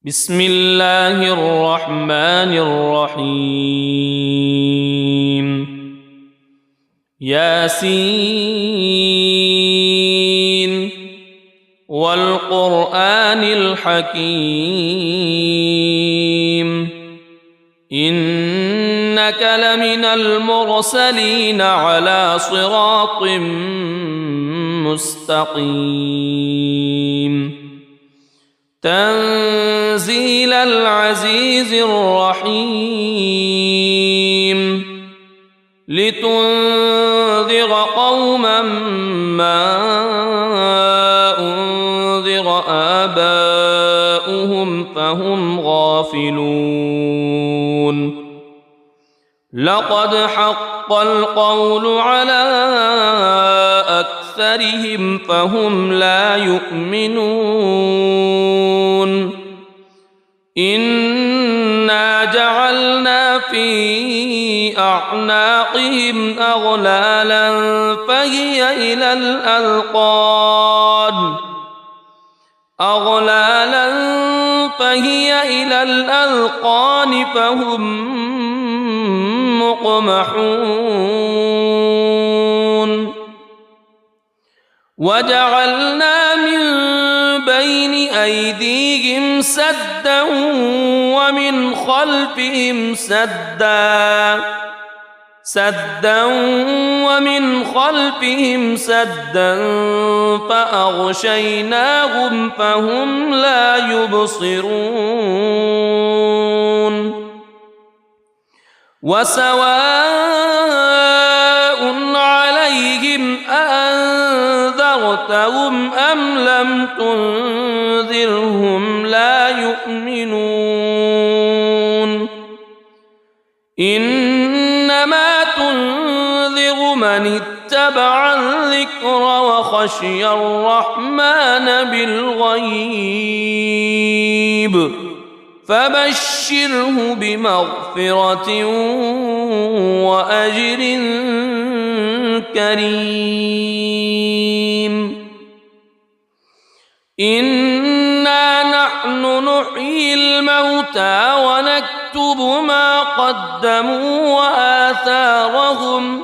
بسم الله الرحمن الرحيم ياسين والقرآن الحكيم إنك لمن المرسلين على صراط مستقيم تنزيل العزيز الرحيم لتنذر قوما ما أنذر آباؤهم فهم غافلون لقد حق القول على أكثرهم فهم لا يؤمنون إنا جعلنا في أعناقهم أغلالا فهي إلى الأذقان فهم مقمحون وجعلنا من بين أيديهم سدا ومن خلفهم سدا فأغشيناهم فهم لا يبصرون وسواء عليهم أأنذرتهم أم لم تنذرهم لا يؤمنون إنما تنذر من اتبع الذكر وخشي الرحمن بالغيب فبشره بمغفرة وأجر كريم إنا نحن نحيي الموتى ونكتب ما قدموا وآثارهم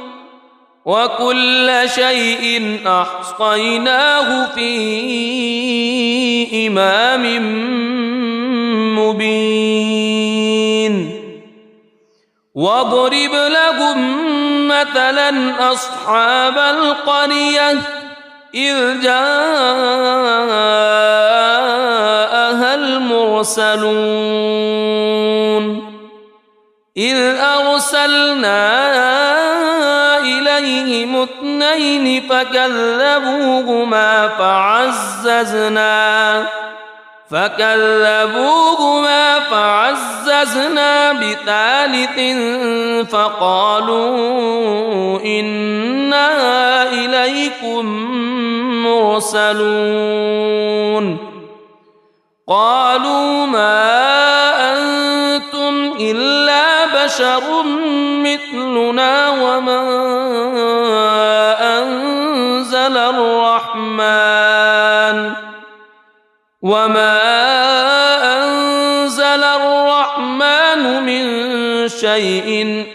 وكل شيء أحصيناه في إمام مبين واضرب لهم مثلا أصحاب القرية إذ جاءها المرسلون إذ أرسلنا إليهم اثنين فكذبوهما فعززنا بثالث فقالوا إنا إليكم مرسلون قالوا ما أنتم إلا بشر مثلنا وما أنزل الرحمن من شيء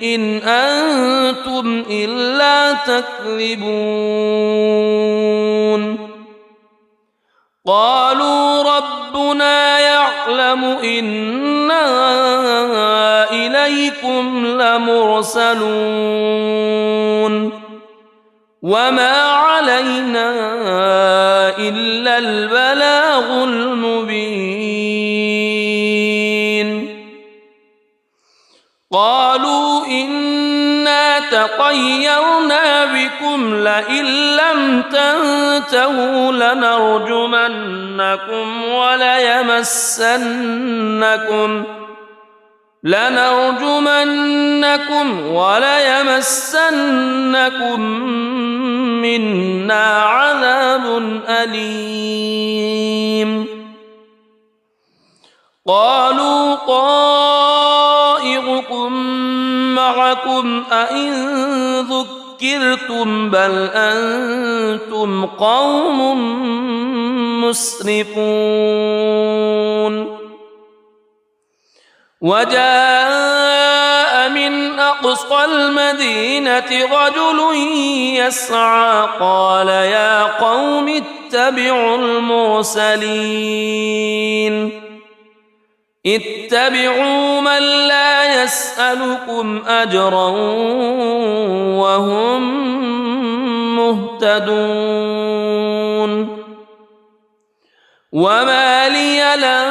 إن أنتم إلا تكذبون قالوا ربنا يعلم إنا إليكم لمرسلون وما علينا إلا البلاغ المبين قالوا إنا تطيرنا بكم لئن لم تنتهوا لنرجمنكم وليمسنكم منا عذاب أليم قالوا طائركم معكم أئن ذكرتم بل أنتم قوم مسرفون وجاء من أقصى المدينة رجل يسعى قال يا قوم اتبعوا المرسلين اتبعوا من لا يسألكم أجرا وهم مهتدون وما لي لا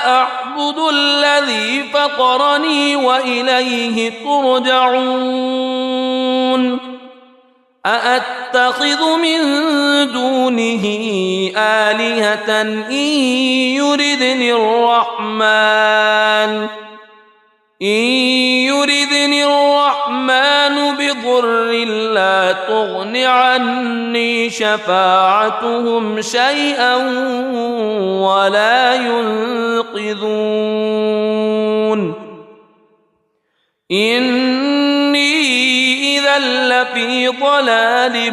أعبد الذي فطرني وإليه ترجعون أأتخذ من دونه آلهة إن يردني الرحمن بضر لا تغن عني شفاعتهم شيئا ولا ينقذون إني إذا لفي ضلال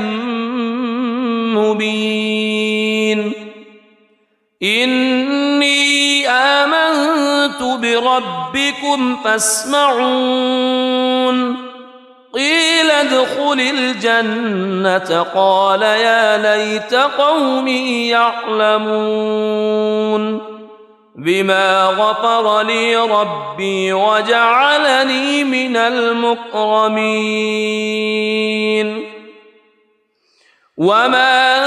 مبين إني آمنت بربكم فاسمعون قيل ادخل الجنة قال يا ليت قومي يعلمون بما غفر لي ربي وجعلني من المكرمين وما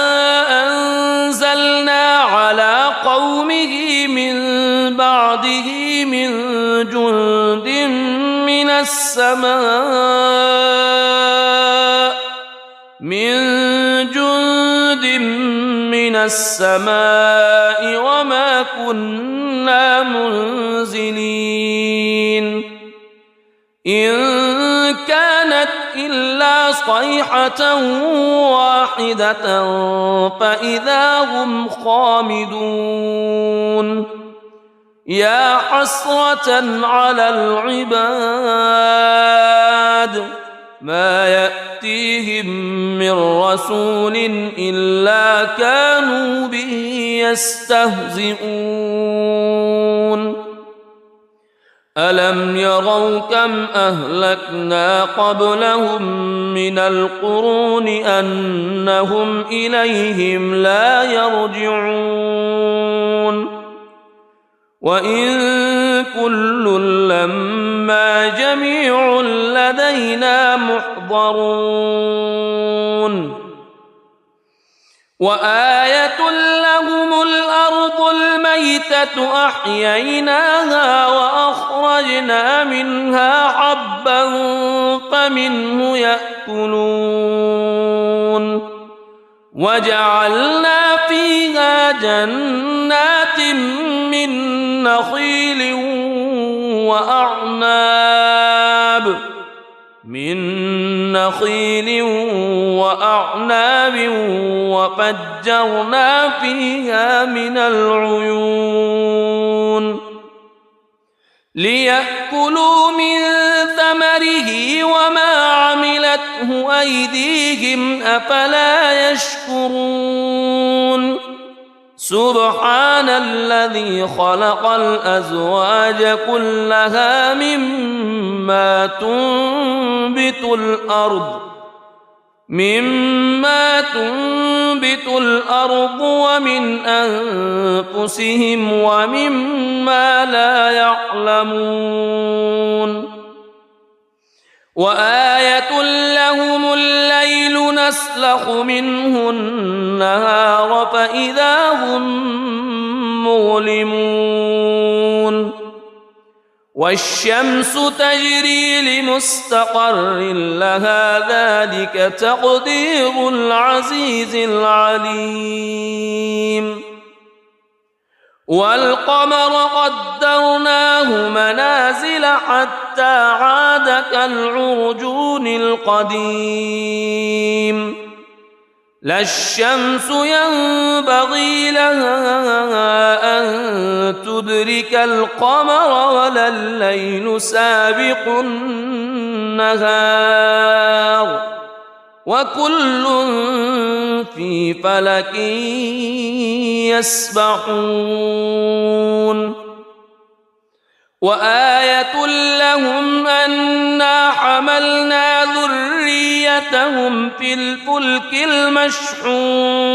أنزلنا على قومه من بعده من جند من السماء وما كنا منزلين إن كانت إلا صيحة واحدة فإذا هم خامدون يا حسرة على العباد ما يأتيهم من رسول إلا كانوا به يستهزئون ألم يروا كم أهلكنا قبلهم من القرون أنهم إليهم لا يرجعون وإن كل لما جميع لدينا محضرون وآية لهم الأرض الميتة أحييناها وأخرجنا منها حبا فمنه يأكلون وجعلنا فيها جنات من نخيل وأعناب وفجرنا فيها من العيون ليأكلوا من ثمره وما عملته أيديهم أفلا يشكرون سبحان الذي خلق الأزواج كلها مما تنبت الأرض ومن أنفسهم ومما لا يعلمون وآية لهم الليل نسلخ منه النهار فإذا هم مظلمون والشمس تجري لمستقر لها ذلك تقدير العزيز العليم والقمر قدرناه منازل حتى عاد كالعرجون القديم لا الشمس ينبغي لها أن تدرك القمر ولا الليل سابق النهار وكل في فلك يسبحون وآية لهم أنا حملنا ذريتهم في الفلك المشحون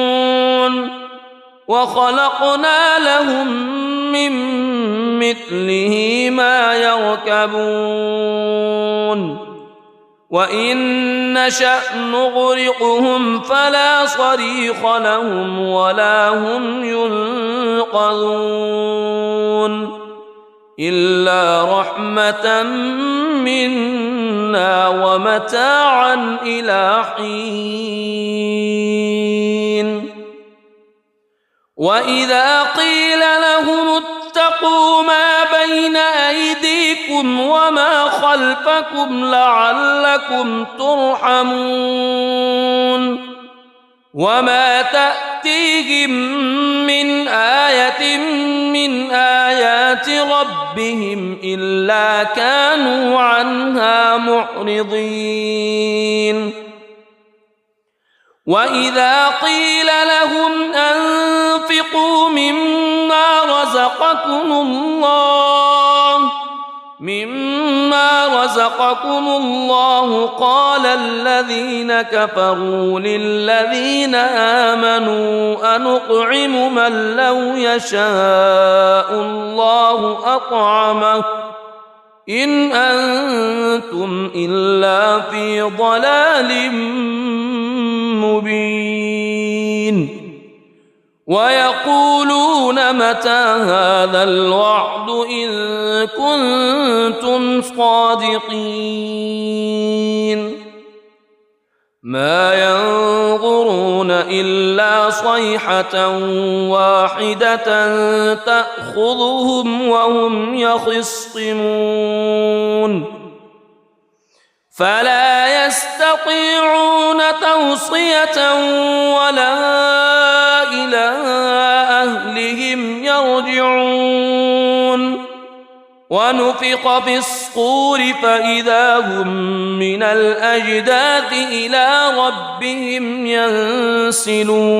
وخلقنا لهم من مثله ما يركبون وإن نشأ نغرقهم فلا صريخ لهم ولا هم ينقذون إلا رحمة منا ومتاعا إلى حين وإذا قيل لهم اتقوا ما بين أيديكم وما خلفكم لعلكم ترحمون وما تأتيهم من آية من آيات ربهم إلا كانوا عنها معرضين وإذا قيل لهم أنفقوا مما رزقكم الله قال الذين كفروا للذين آمنوا أنطعم من لو يشاء الله أطعمه إن أنتم إلا في ضلال مبين ويقولون متى هذا الوعد إن كنتم صادقين ما ينظرون إلا صيحة واحدة تأخذهم وهم يخصمون فلا يستطيعون توصية ولا إلى أهلهم يرجعون ونفخ في الصور فإذا هم من الأجداث إلى ربهم ينسلون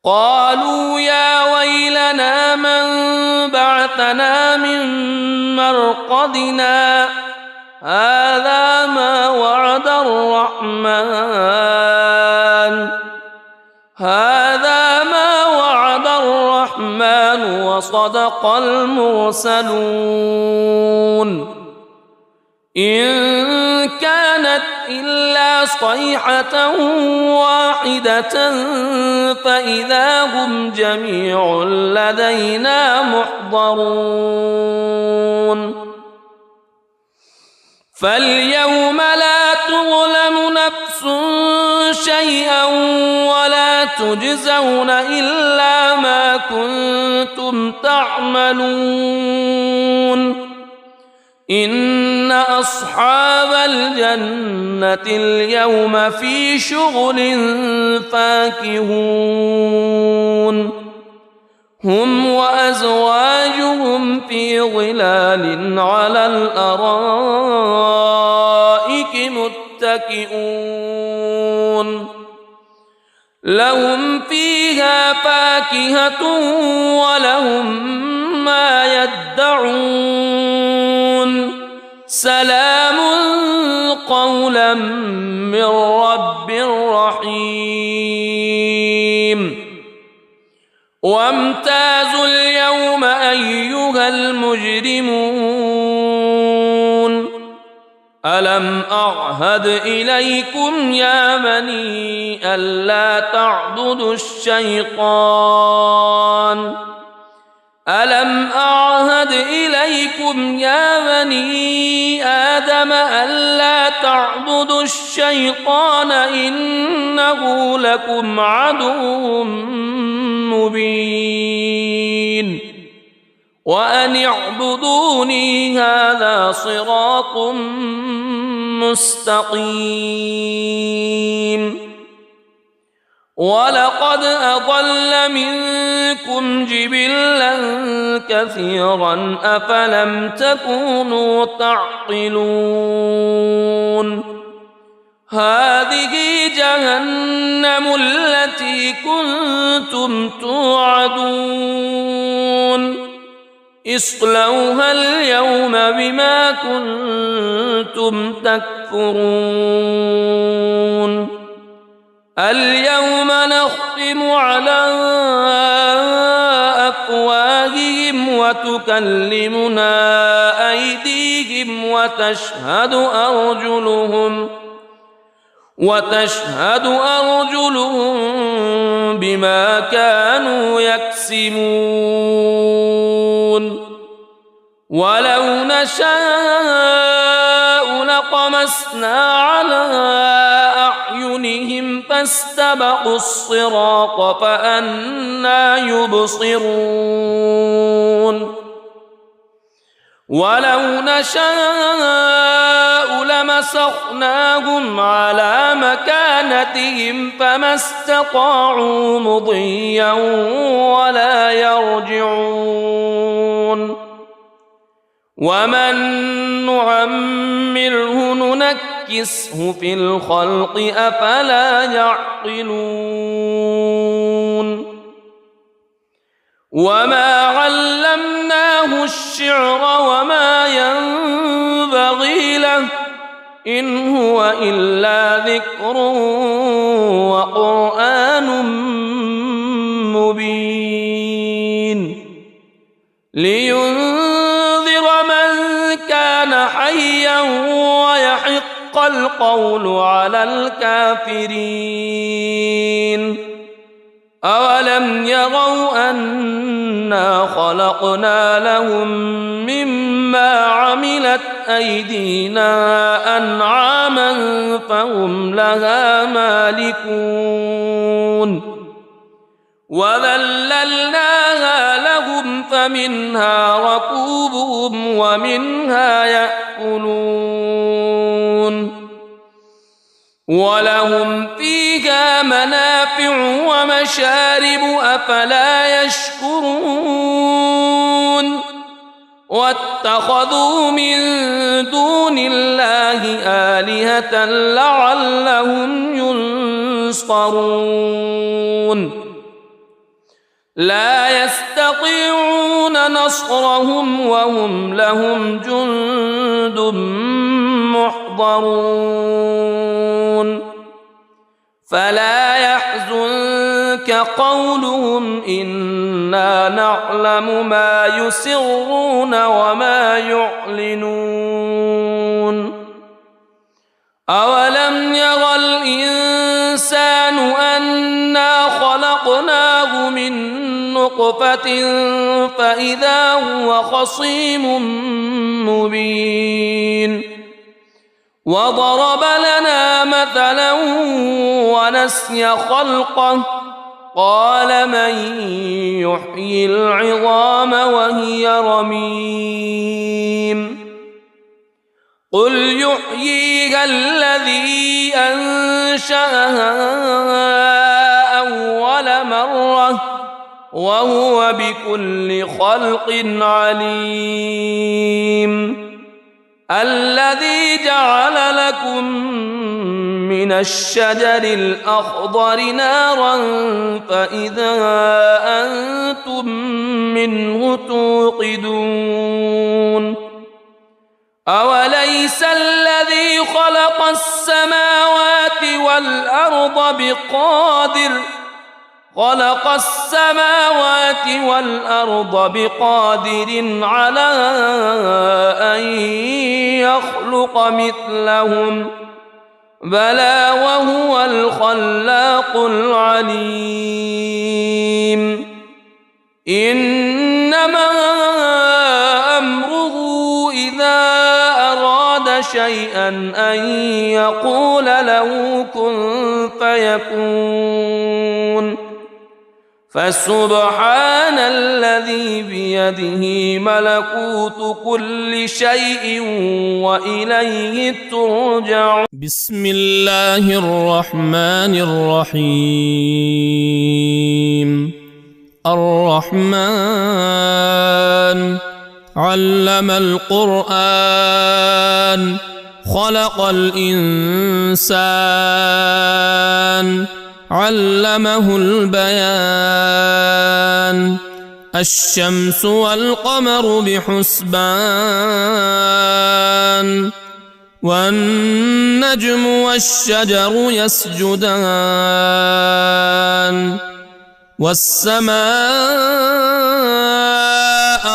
قالوا يا ويلنا من بعثنا من مرقدنا هذا ما وعد الرحمن وصدق المرسلون إن كانت إلا صيحة واحدة فإذا هم جميع لدينا محضرون فاليوم لا تظلم نفس شيئا ولا تجزون إلا ما كنتم تعملون إن أصحاب الجنة اليوم في شغل فاكهون هم وأزواجهم في ظلال على الأرائك متكئون لهم فيها فاكهة ولهم ما يدعون سلام قولا من رب رحيم وامتازوا اليوم أيها المجرمون ألم أعهد إليكم يا بني ألا تعبدوا الشيطان ألم أعهد إليكم يا بني آدم ألا تعبدوا الشيطان إنه لكم عدو مبين وأن اعبدوني هذا صراط مستقيم ولقد أضل منكم جبلا كثيرا أفلم تكونوا تعقلون هذه جهنم التي كنتم توعدون اصلوها اليوم بما كنتم تكفرون اليوم نختم على أفواههم وتكلمنا أيديهم وتشهد أرجلهم بما كانوا يكسبون ولو نشاء لطمسنا على أعينهم فاستبقوا الصراط فأنى يبصرون ولو نشاء لمسخناهم على مكانتهم فما استطاعوا مضيا ولا يرجعون ومن نعمره ننكسه في الخلق أفلا يعقلون وما علمناه الشعر وما ينبغي له إن هو إلا ذكر وقرآن مبين لينذر من كان حيا ويحق القول على الكافرين أولم يروا أنا خلقنا لهم مما عملت أيدينا أنعاما فهم لها مالكون وذللناها لهم فمنها ركوبهم ومنها يأكلون ولهم فيها منافع ومشارب أفلا يشكرون واتخذوا من دون الله آلهة لعلهم ينصرون لا يستطيعون نصرهم وهم لهم جند محضرون فلا يحزنك قولهم إنا نعلم ما يسرون وما يعلنون أولم ير الإنسان أنا خلقناه من نطفة فإذا هو خصيم مبين وضرب لنا مثلا ونسي خلقه قال من يحيي العظام وهي رميم قل يحييها الذي أنشأها أول مرة وهو بكل خلق عليم الذي جعل لكم من الشجر الأخضر نارا فإذا أنتم منه توقدون أوليس الذي خلق السماوات والأرض بقادر على أن يخلق مثلهم بلى وهو الخلاق العليم إنما أمره إذا أراد شيئا أن يقول له كن فيكون فسبحان الذي بيده ملكوت كل شيء وإليه ترجعون بسم الله الرحمن الرحيم الرحمن علم القرآن خلق الإنسان علمه البيان الشمس والقمر بحسبان والنجم والشجر يسجدان والسماء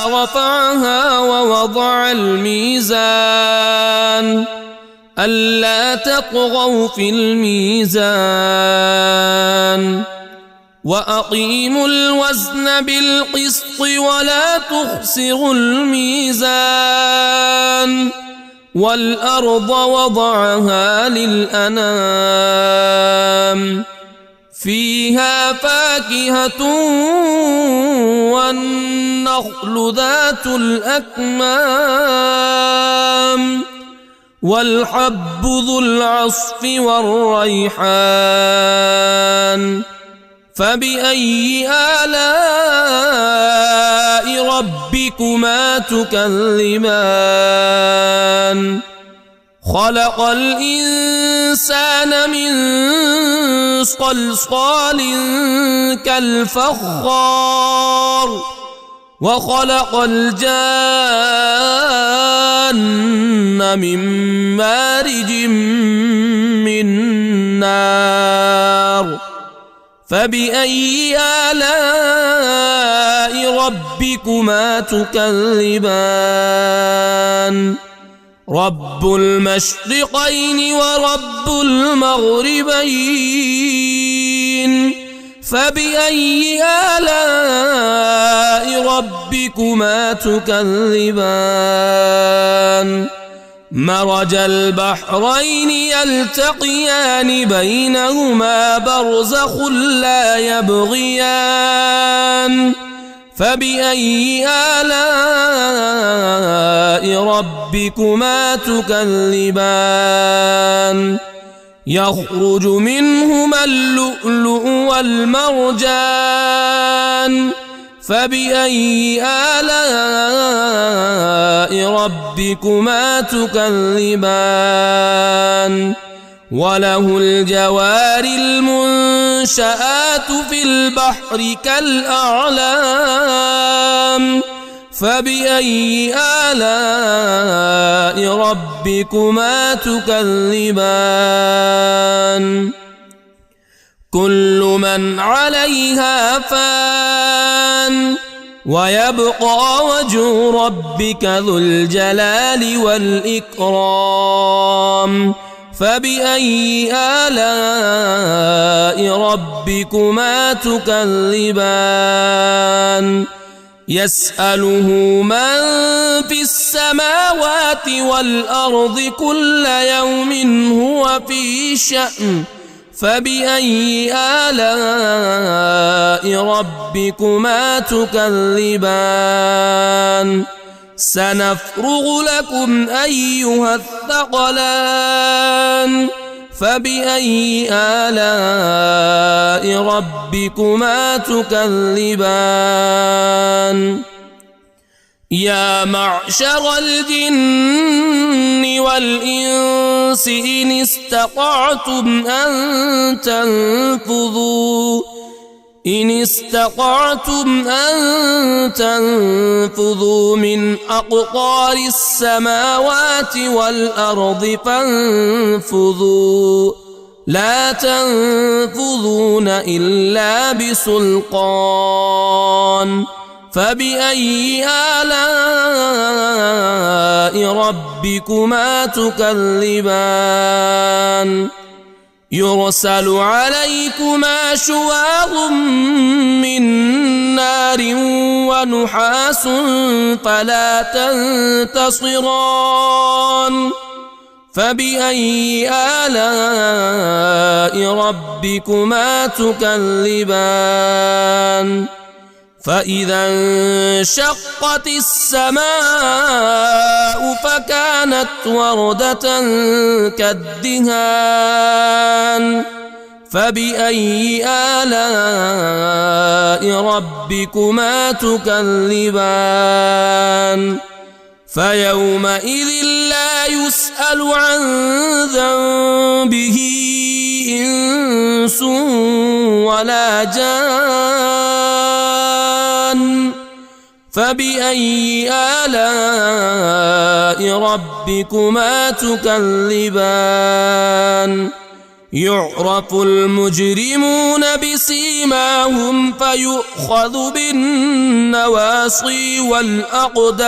رفعها ووضع الميزان ألا تطغوا في الميزان وأقيموا الوزن بالقسط ولا تخسروا الميزان والأرض وضعها للأنام فيها فاكهة والنخل ذات الأكمام والحب ذو العصف والريحان فبأي آلاء ربكما تكذبان خلق الإنسان من صلصال كالفخار وخلق الجان من مارج من نار فبأي آلاء ربكما تكذبان رب المشرقين ورب المغربين فبأي آلاء ربكما تكذبان مرج البحرين يلتقيان بينهما برزخ لا يبغيان فبأي آلاء ربكما تكذبان يخرج منهما اللؤلؤ والمرجان فبأي آلاء ربكما تكذبان وله الجوار المنشآت في البحر كالأعلام فبأي آلاء ربكما تكذبان كل من عليها فان ويبقى وجه ربك ذو الجلال والإكرام فبأي آلاء ربكما تكذبان يسأله من في السماوات والأرض كل يوم هو في شأن فبأي آلاء ربكما تكذبان سنفرغ لكم أيها الثقلان فبأي آلاء ربكما تكذبان يا معشر الجن والإنس إن استطعتم أن تنفذوا من أقطار السماوات والأرض فانفذوا لا تنفذون إلا بسلطان فبأي آلاء ربكما تكذبان يرسل عليكما شواظ من نار ونحاس فلا تنتصران فبأي آلاء ربكما تكذبان فإذا انشقت السماء فكانت وردة كالدهان فبأي آلاء ربكما تكذبان فيومئذ لا يسأل عن ذنبه إنس ولا جان فبأي آلاء ربكما تكذبان يعرف المجرمون بسيماهم فيؤخذ بالنواصي والأقدام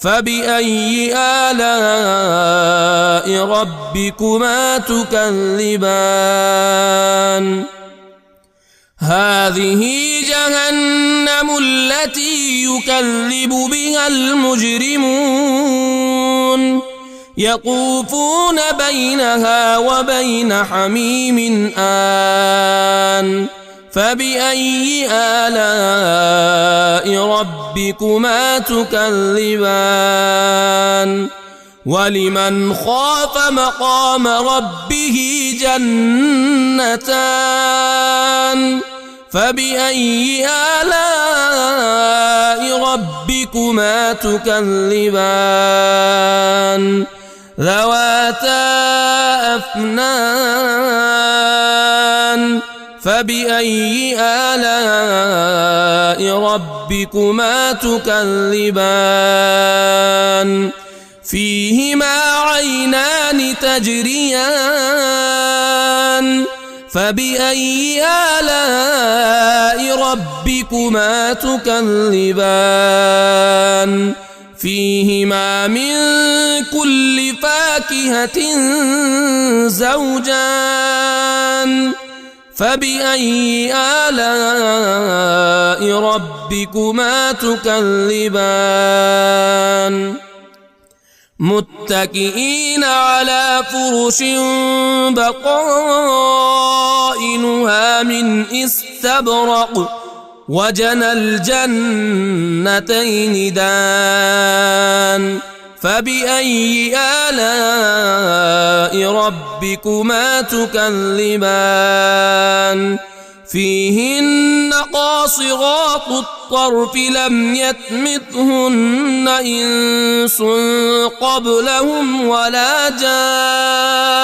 فبأي آلاء ربكما تكذبان هذه جهنم التي يكذب بها المجرمون يطوفون بينها وبين حميم آن فبأي آلاء ربكما تكذبان ولمن خاف مقام ربه جنتان فبأي آلاء ربكما تكذبان ذواتا أفنان فبأي آلاء ربكما تكذبان فيهما عينان تجريان فبأي آلاء ربكما تكذبان فيهما من كل فاكهة زوجان فبأي آلاء ربكما تكذبان متكئين على فرش بطائنها من استبرق وجنى الجنتين دان فبأي آلاء ربكما تكذبان فيهن قاصرات الطرف لم يطمثهن إنس قبلهم ولا جان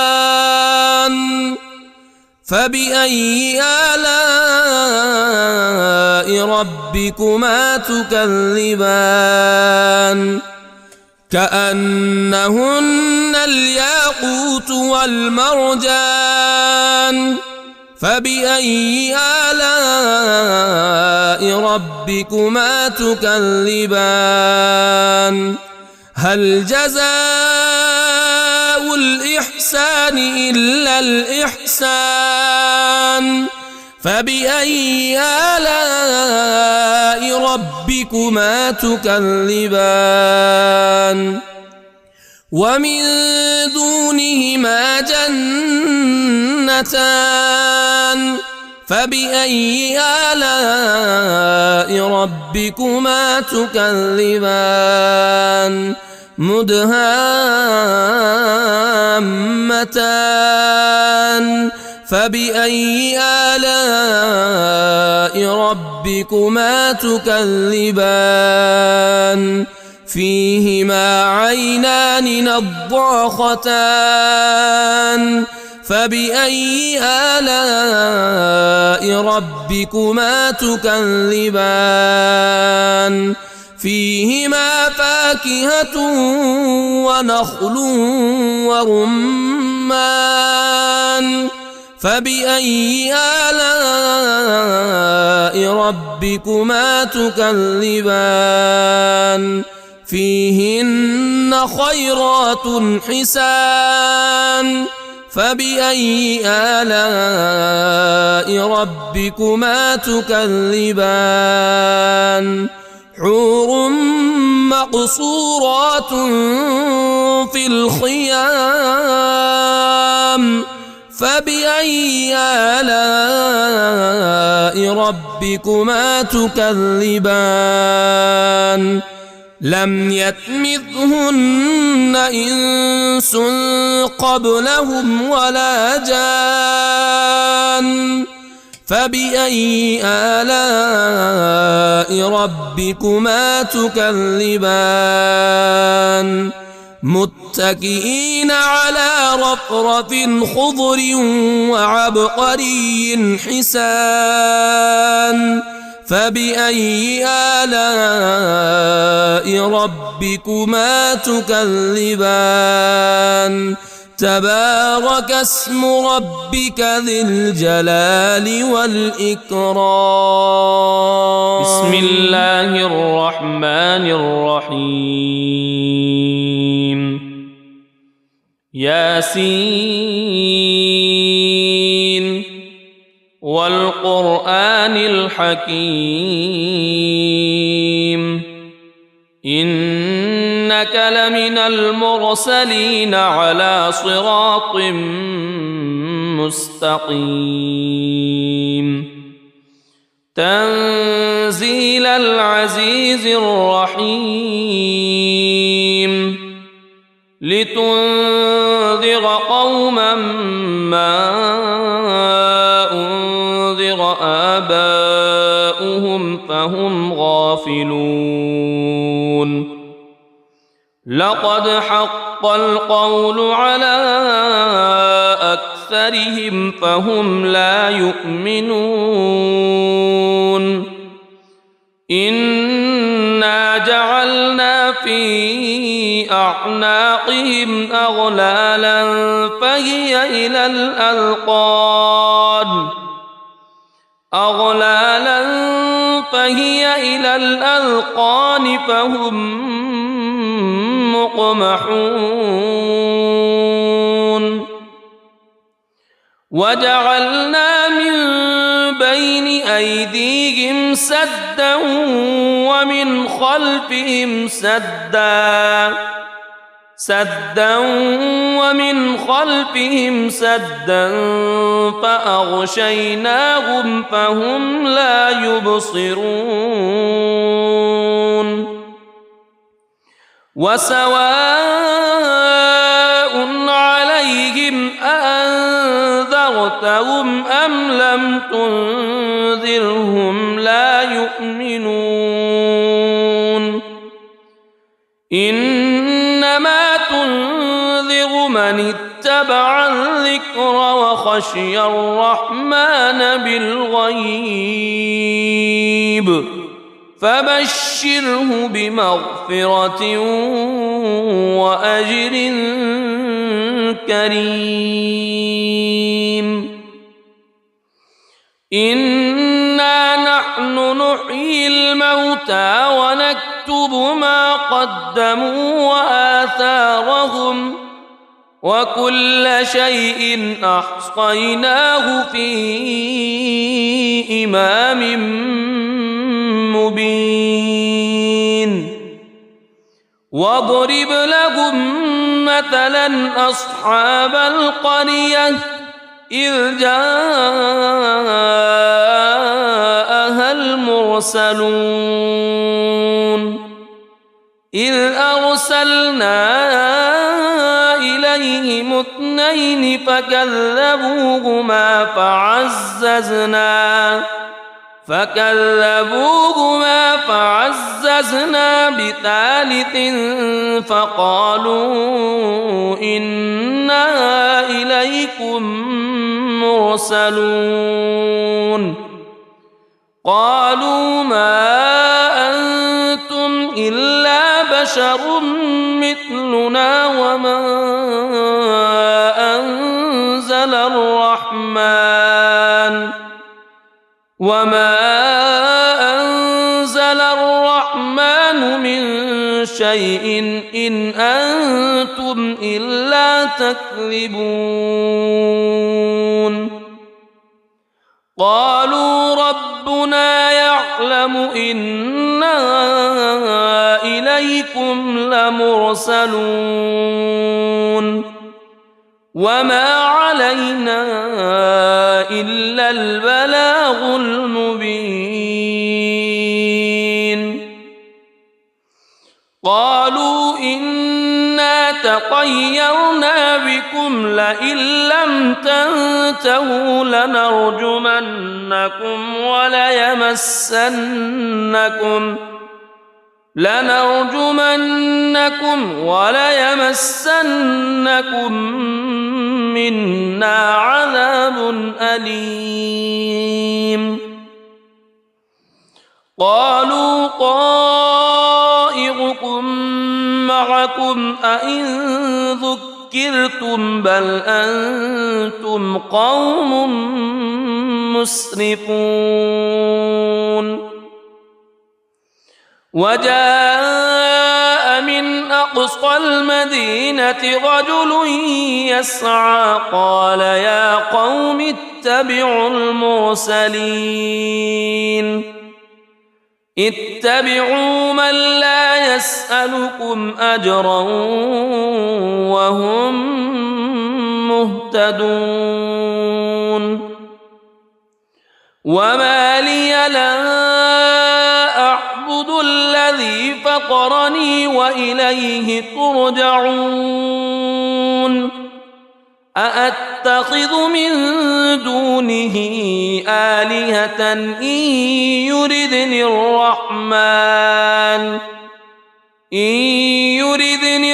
فبأي آلاء ربكما تكذبان كأنهن الياقوت والمرجان فبأي آلاء ربكما تكذبان هل جزاء الإحسان إلا الإحسان فبأي آلاء ربكما تكذبان ومن دونهما جنتان فبأي آلاء ربكما تكذبان مدهامتان فبأي آلاء ربكما تكذبان فيهما عينان نضاختان فبأي آلاء ربكما تكذبان فيهما فاكهة ونخل ورمان فبأي آلاء ربكما تكذبان فيهن خيرات حسان فبأي آلاء ربكما تكذبان حور مقصورات في الخيام فبأي آلاء ربكما تكذبان لم يطمثهن إنس قبلهم ولا جان فبأي آلاء ربكما تكذبان متكئين على رفرف خضر وعبقري حسان فبأي آلاء ربكما تكذبان تبارك اسم ربك ذي الجلال والإكرام بسم الله الرحمن الرحيم ياسين والقرآن الحكيم إنك لمن المرسلين على صراط مستقيم تنزيل العزيز الرحيم لتنذر قوما ما أنذر آباؤهم فهم غافلون لقد حق القول على أكثرهم فهم لا يؤمنون إنا جعلنا في أعناقهم أغلالا فهي إلى الأذقان فهم مقمحون وجعلنا من بين أيديهم سدا ومن خلفهم سدا فأغشيناهم فهم لا يبصرون وسواء عليهم أأنذرتهم أم لم تنذرهم لا يؤمنون إنما تنذر من اتبع الذكر وخشي الرحمن بالغيب فبشره بمغفرة وأجر كريم إنا نحن نحيي الموتى ونكتب ما قدموا وآثارهم وكل شيء أحصيناه في إمام مبين واضرب لهم مثلا أصحاب القرية إذ جاءها المرسلون إذ أرسلنا إليهم اثنين فكذبوهما فعززنا بثالث فقالوا إنا إليكم مرسلون قالوا ما أنتم إلا بشر مثلنا وما أنزل الرحمن من شيء إن أنتم إلا تكذبون قالوا ربنا يعلم إنا إليكم لمرسلون وما علينا إلا البلاغ المبين قالوا إنا تطيرنا بكم لئن لم تنتهوا لنرجمنكم وليمسنكم منا عذاب أليم قالوا طائركم معكم أئن ذكرتم بل أنتم قوم مسرفون وجاء من أقصى المدينة رجل يسعى قال يا قوم اتبعوا المرسلين اتبعوا من لا يسألكم أجرا وهم مهتدون وما لي لا أعبد الذي فطرني وإليه ترجعون أأتخذ من دونه آلهة إن يردني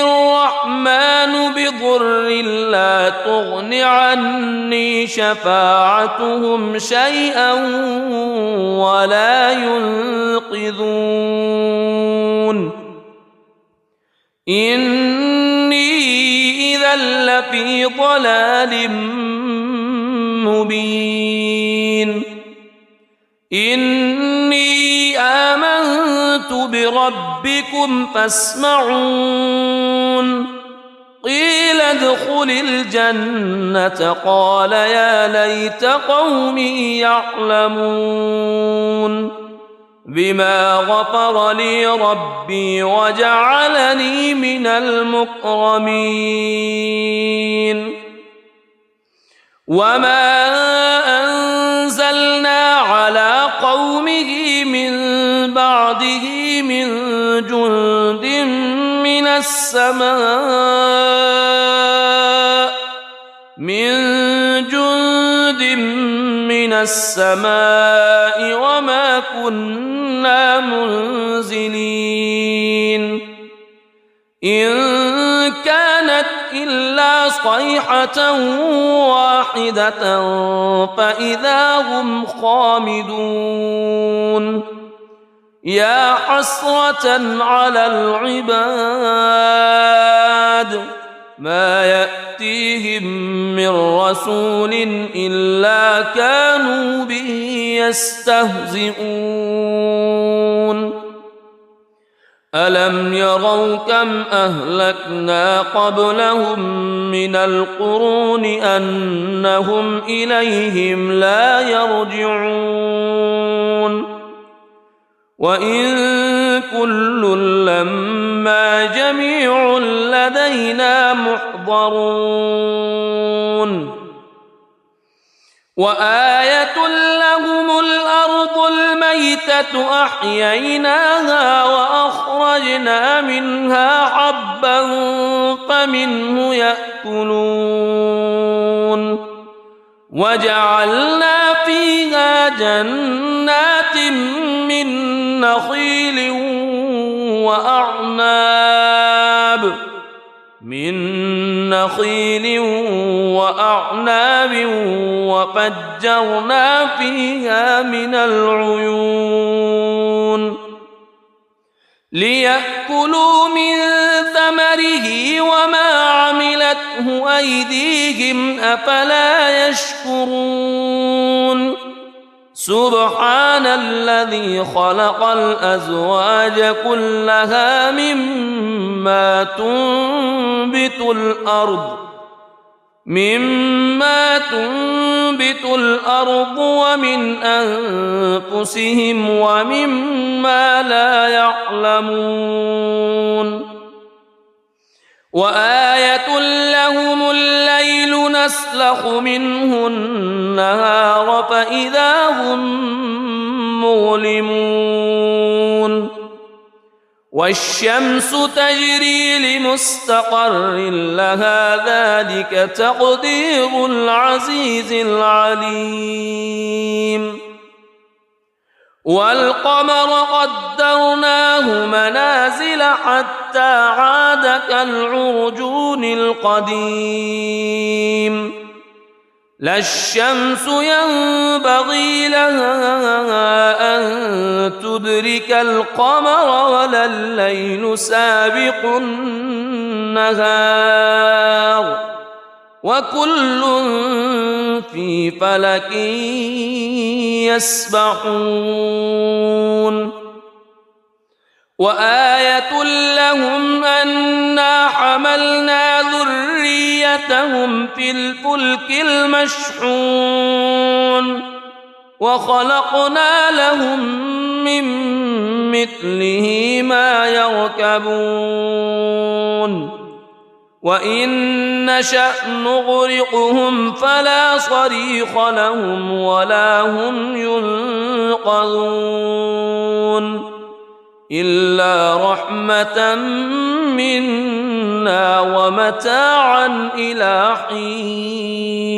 الرحمن بضر لا تغن عني شفاعتهم شيئا ولا ينقذون إني إذا لفي ضلال مبين إني آمنت بربكم فاسمعون قيل ادخل الجنة قال يا ليت قومي يعلمون بما غفر لي ربي وجعلني من المكرمين وما أنزلنا على قومه من بعده من جند من السماء وما كنا منزلين إن كانت إلا صيحة واحدة فإذا هم خامدون يا حسرة على العباد ما يأتيهم من رسول إلا كانوا به يستهزئون ألم يروا كم أهلكنا قبلهم من القرون أنهم إليهم لا يرجعون وإن كل لما جميع لدينا محضرون وآية لهم الأرض الميتة أحييناها وأخرجنا منها حبا فمنه يأكلون وجعلنا فيها جنات من نخيل وأعناب وفجرنا فيها من العيون ليأكلوا من ثمره وما عملته أيديهم أفلا يشكرون سبحان الذي خلق الأزواج كلها مما تنبت الأرض ومن أنفسهم ومما لا يعلمون وآية لهم الليل نسلخ منه النهار فإذا هم مظلمون والشمس تجري لمستقر لها ذلك تقدير العزيز العليم والقمر قدرناه منازل حتى عاد كالعرجون القديم لا الشمس ينبغي لها أن تدرك القمر ولا الليل سابق النهار وكل في فلك يسبحون وآية لهم أنا حملنا ذريتهم في الفلك المشحون وخلقنا لهم من مثله ما يركبون وإن نشأ نغرقهم فلا صريخ لهم ولا هم ينقذون إلا رحمة منا ومتاعا إلى حين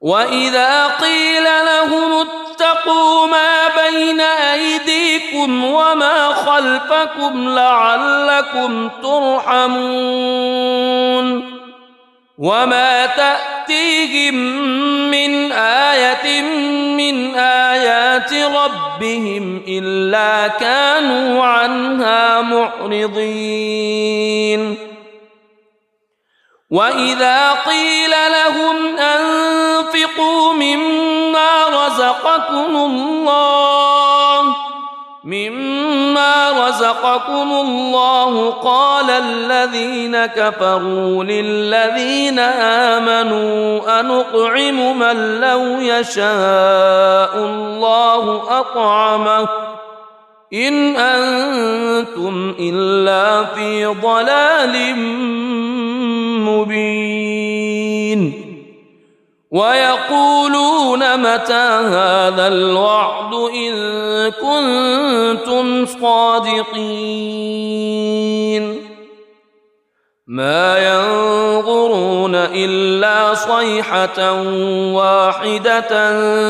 وإذا قيل لهم اتقوا ما بين أيديكم وما خلفكم لعلكم ترحمون وما تأتيهم من آية من آيات ربهم إلا كانوا عنها معرضين وإذا قيل لهم أنفقوا مما رزقكم الله قال الذين كفروا للذين آمنوا أنطعم من لو يشاء الله أطعمه إن أنتم إلا في ضلال مبين ويقولون متى هذا الوعد إن كنتم صادقين ما ينظرون إلا صيحة واحدة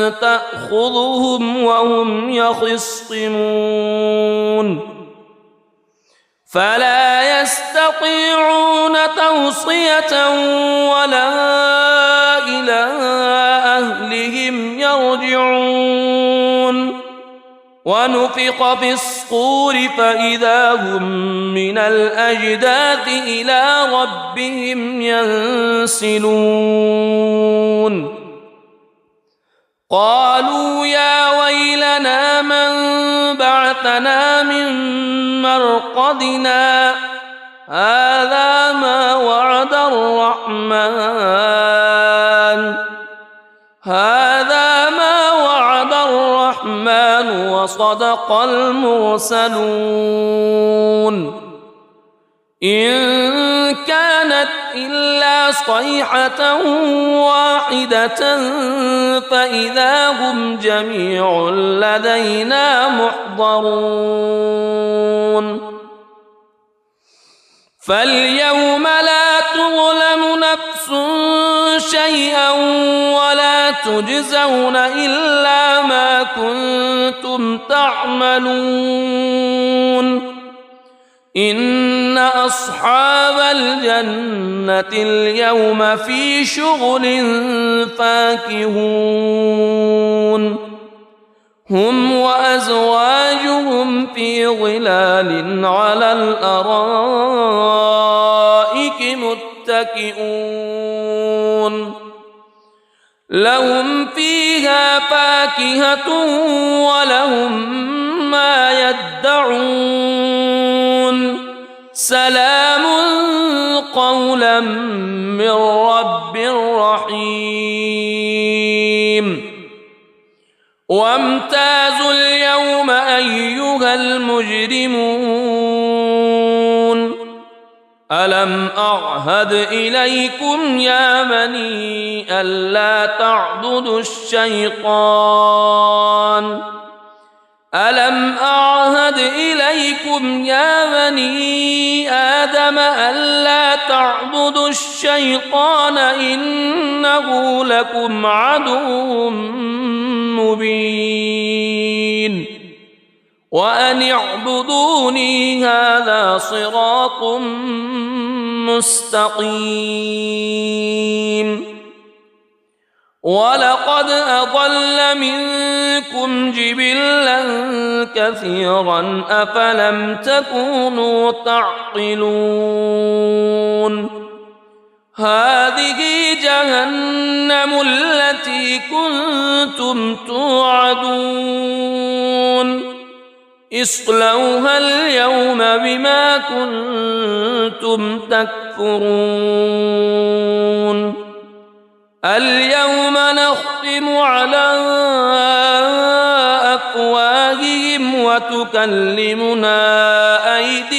تأخذهم وهم يخصمون فلا يستطيعون توصية ولا إلى أهلهم يرجعون ونفخ في الصور فإذا هم من الأجداث إلى ربهم ينسلون قالوا يا ويلنا من بعثنا من مرقدنا هذا ما وعد الرحمن وصدق المرسلون إن كانت إلا صيحة واحدة فإذا هم جميع لدينا محضرون فاليوم لا تظلم نفس شيئا ولا تجزون إلا ما كنتم تعملون إن أصحاب الجنة اليوم في شغل فاكهون هم وأزواجهم في ظلال على الأرائك متكئون لهم فيها فاكهة ولهم ما يدعون سلام قولا من رب رحيم وامتازوا اليوم أيها المجرمون ألم أعهد إليكم يا بني ألا تعبدوا الشيطان ألم أعهد إليكم يا بني آدم ألا تعبدوا الشيطان إنه لكم عدو مبين وأن اعبدوني هذا صراط مستقيم ولقد أضل منكم جبلا كثيرا أفلم تكونوا تعقلون هذه جهنم التي كنتم توعدون اصلوها اليوم بما كنتم تكفرون اليوم نختم على أفواههم وتكلمنا أيديهم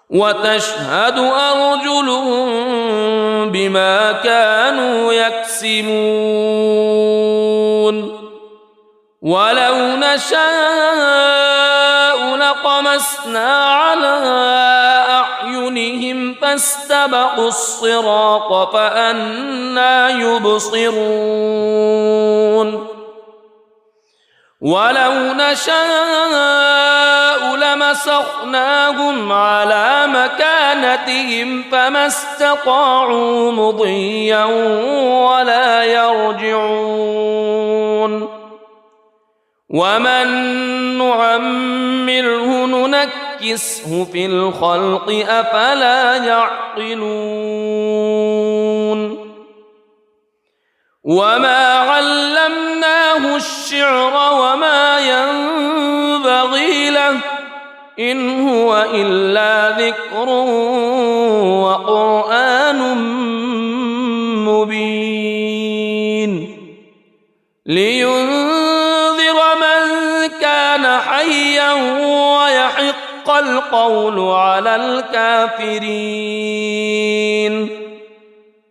وتشهد أرجلهم بما كانوا يكسبون ولو نشاء لطمسنا على أعينهم فاستبقوا الصراط فأنى يبصرون ولو نشاء لمسخناهم على مكانتهم فما استطاعوا مضيا ولا يرجعون ومن نعمره ننكسه في الخلق أفلا يعقلون وما علمناه الشعر وما ينبغي له إن هو إلا ذكر وقرآن مبين لينذر من كان حيا ويحق القول على الكافرين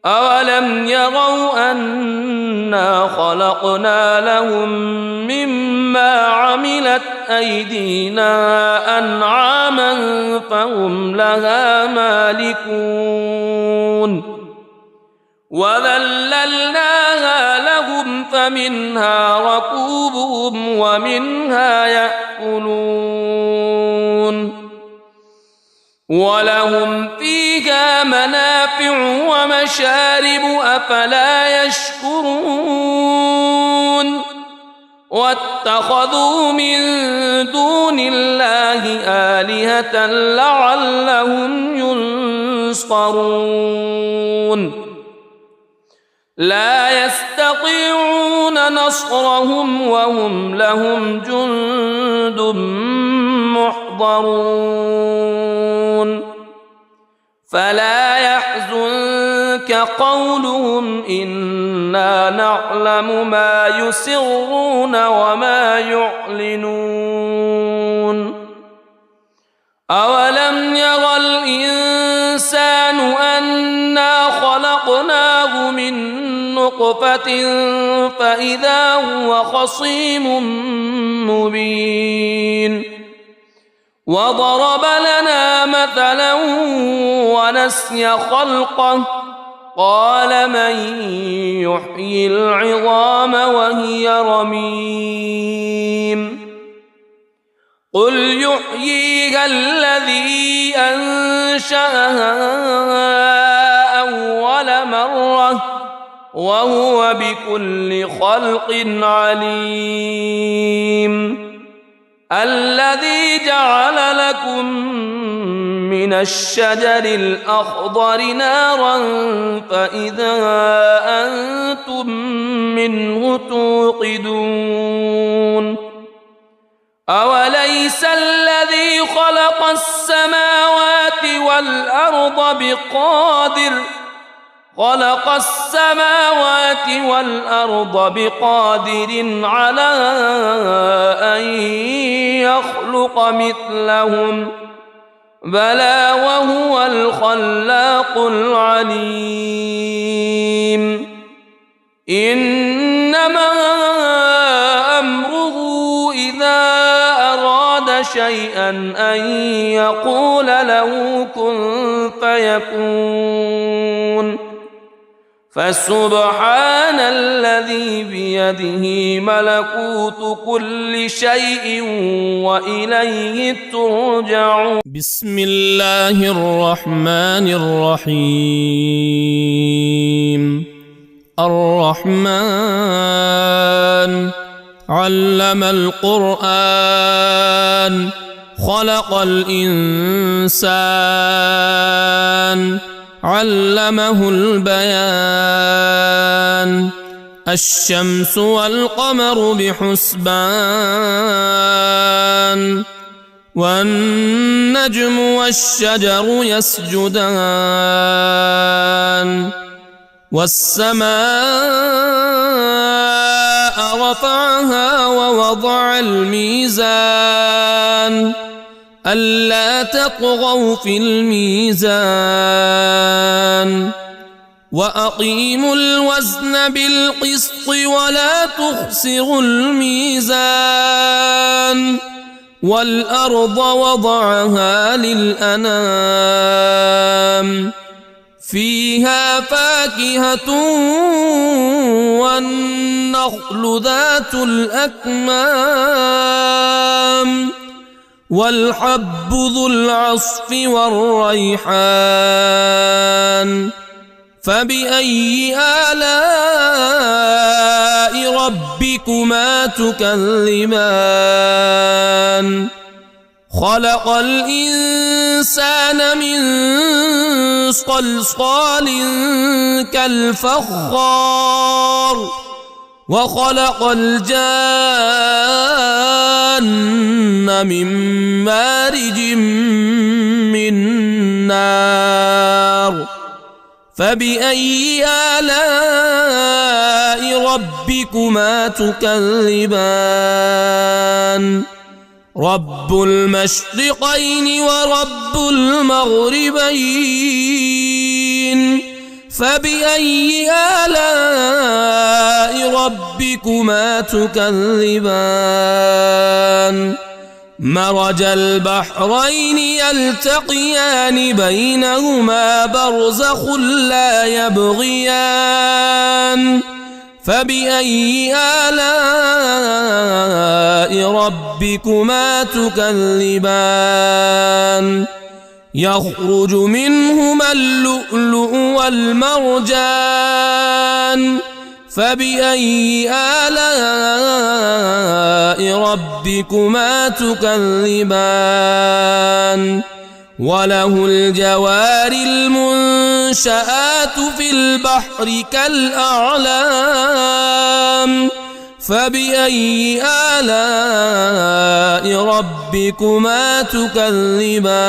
أولم يروا أنا خلقنا لهم مما عملت أيدينا أنعاما فهم لها مالكون وذللناها لهم فمنها ركوبهم ومنها يأكلون ولهم فيها منافع ومشارب أفلا يشكرون واتخذوا من دون الله آلهة لعلهم ينصرون لا يستطيعون نصرهم وهم لهم جند محضرون فلا يحزنك قولهم إنا نعلم ما يسرون وما يعلنون أولم ير الإنسان أنا خلقناه من نطفة فإذا هو خصيم مبين وضرب لنا مثلا ونسي خلقه قال من يحيي العظام وهي رميم قل يحييها الذي أنشأها أول مرة وهو بكل خلق عليم الذي جعل لكم من الشجر الأخضر نارا فإذا أنتم منه توقدون أوليس الذي خلق السماوات والأرض بقادر على أن يخلق مثلهم بلى وهو الخلاق العليم إنما أمره إذا أراد شيئا أن يقول له كن فيكون فسبحان الذي الذي بيده ملكوت كل شيء وإليه ترجعون. بسم الله الرحمن الرحيم. الرحمن علم القرآن خلق الإنسان علمه البيان. الشمس والقمر بحسبان والنجم والشجر يسجدان. والسماء رفعها ووضع الميزان ألا تطغوا في الميزان وأقيموا الوزن بالقسط ولا تخسروا الميزان. والأرض وضعها للأنام فيها فاكهة والنخل ذات الأكمام والحب ذو العصف والريحان. فبأي آلاء ربكما تكذبان؟ خلق الإنسان من صلصال كالفخار وخلق الجان من مارج من نار. فبأي آلاء ربكما تكذبان؟ رب المشرقين ورب المغربين. فبأي آلاء ربكما تكذبان؟ مرج البحرين يلتقيان بينهما برزخ لا يبغيان. فبأي آلاء ربكما تكذبان؟ يخرج منهما اللؤلؤ والمرجان. فبأي آلاء ربكما تكذبان؟ وله الجوار المنشآت في البحر كالأعلام. فبأي آلاء ربكما تكذبان؟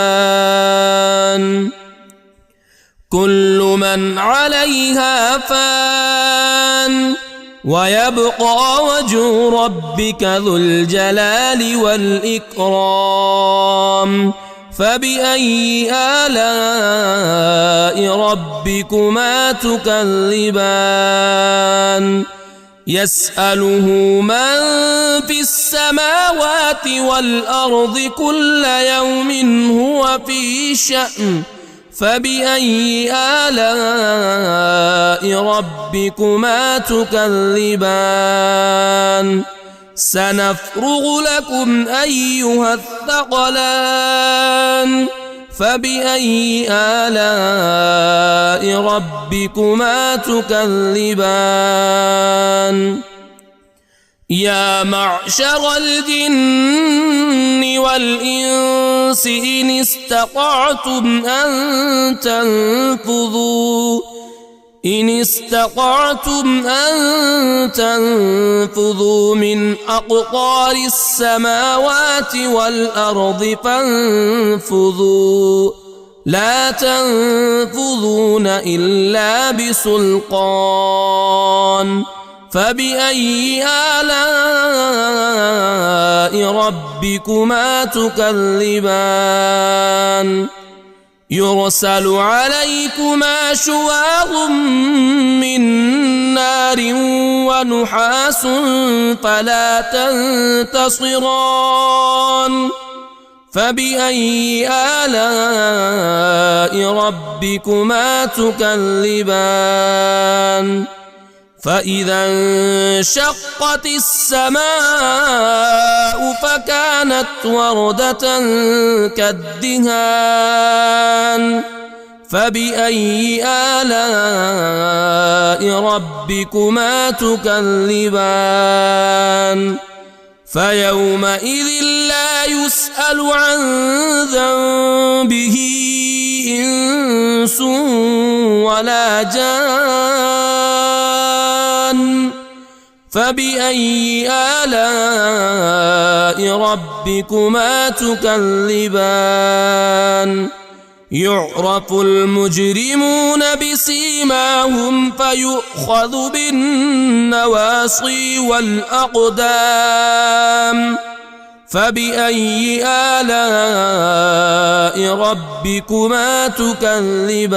كل من عليها فان ويبقى وجه ربك ذو الجلال والإكرام. فبأي آلاء ربكما تكذبان؟ يسأله من في السماوات والأرض كل يوم هو في شأن. فبأي آلاء ربكما تكذبان؟ سنفرغ لكم أيها الثقلان. فبأي آلاء ربكما تكذبان؟ يا معشر الجن والإنس إن استطعتم أن تنفذوا من أقطار السماوات والأرض فانفذوا لا تنفذون إلا بسلطان. فبأي آلاء ربكما تكذبان؟ يرسل عليكما شواظ من نار ونحاس فلا تنتصران. فبأي آلاء ربكما تكذبان؟ فإذا انشقت السماء فكانت وردة كالدهان فبأي آلاء ربكما تكذبان فيومئذ لا يسأل عن ذنبه إنس ولا جان فبأي آلاء ربكما تكذبان يعرف المجرمون بسيماهم فيؤخذ بالنواصي والأقدام فبأي آلاء ربكما تكذبان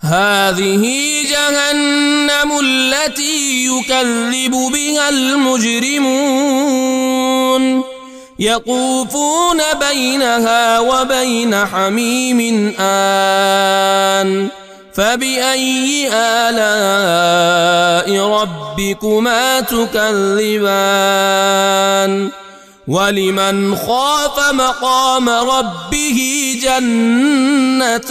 هذه جهنم التي يكذب بها المجرمون يطوفون بينها وبين حميم آن فبأي آلاء ربكما تكذبان ولمن خاف مقام ربه جنتان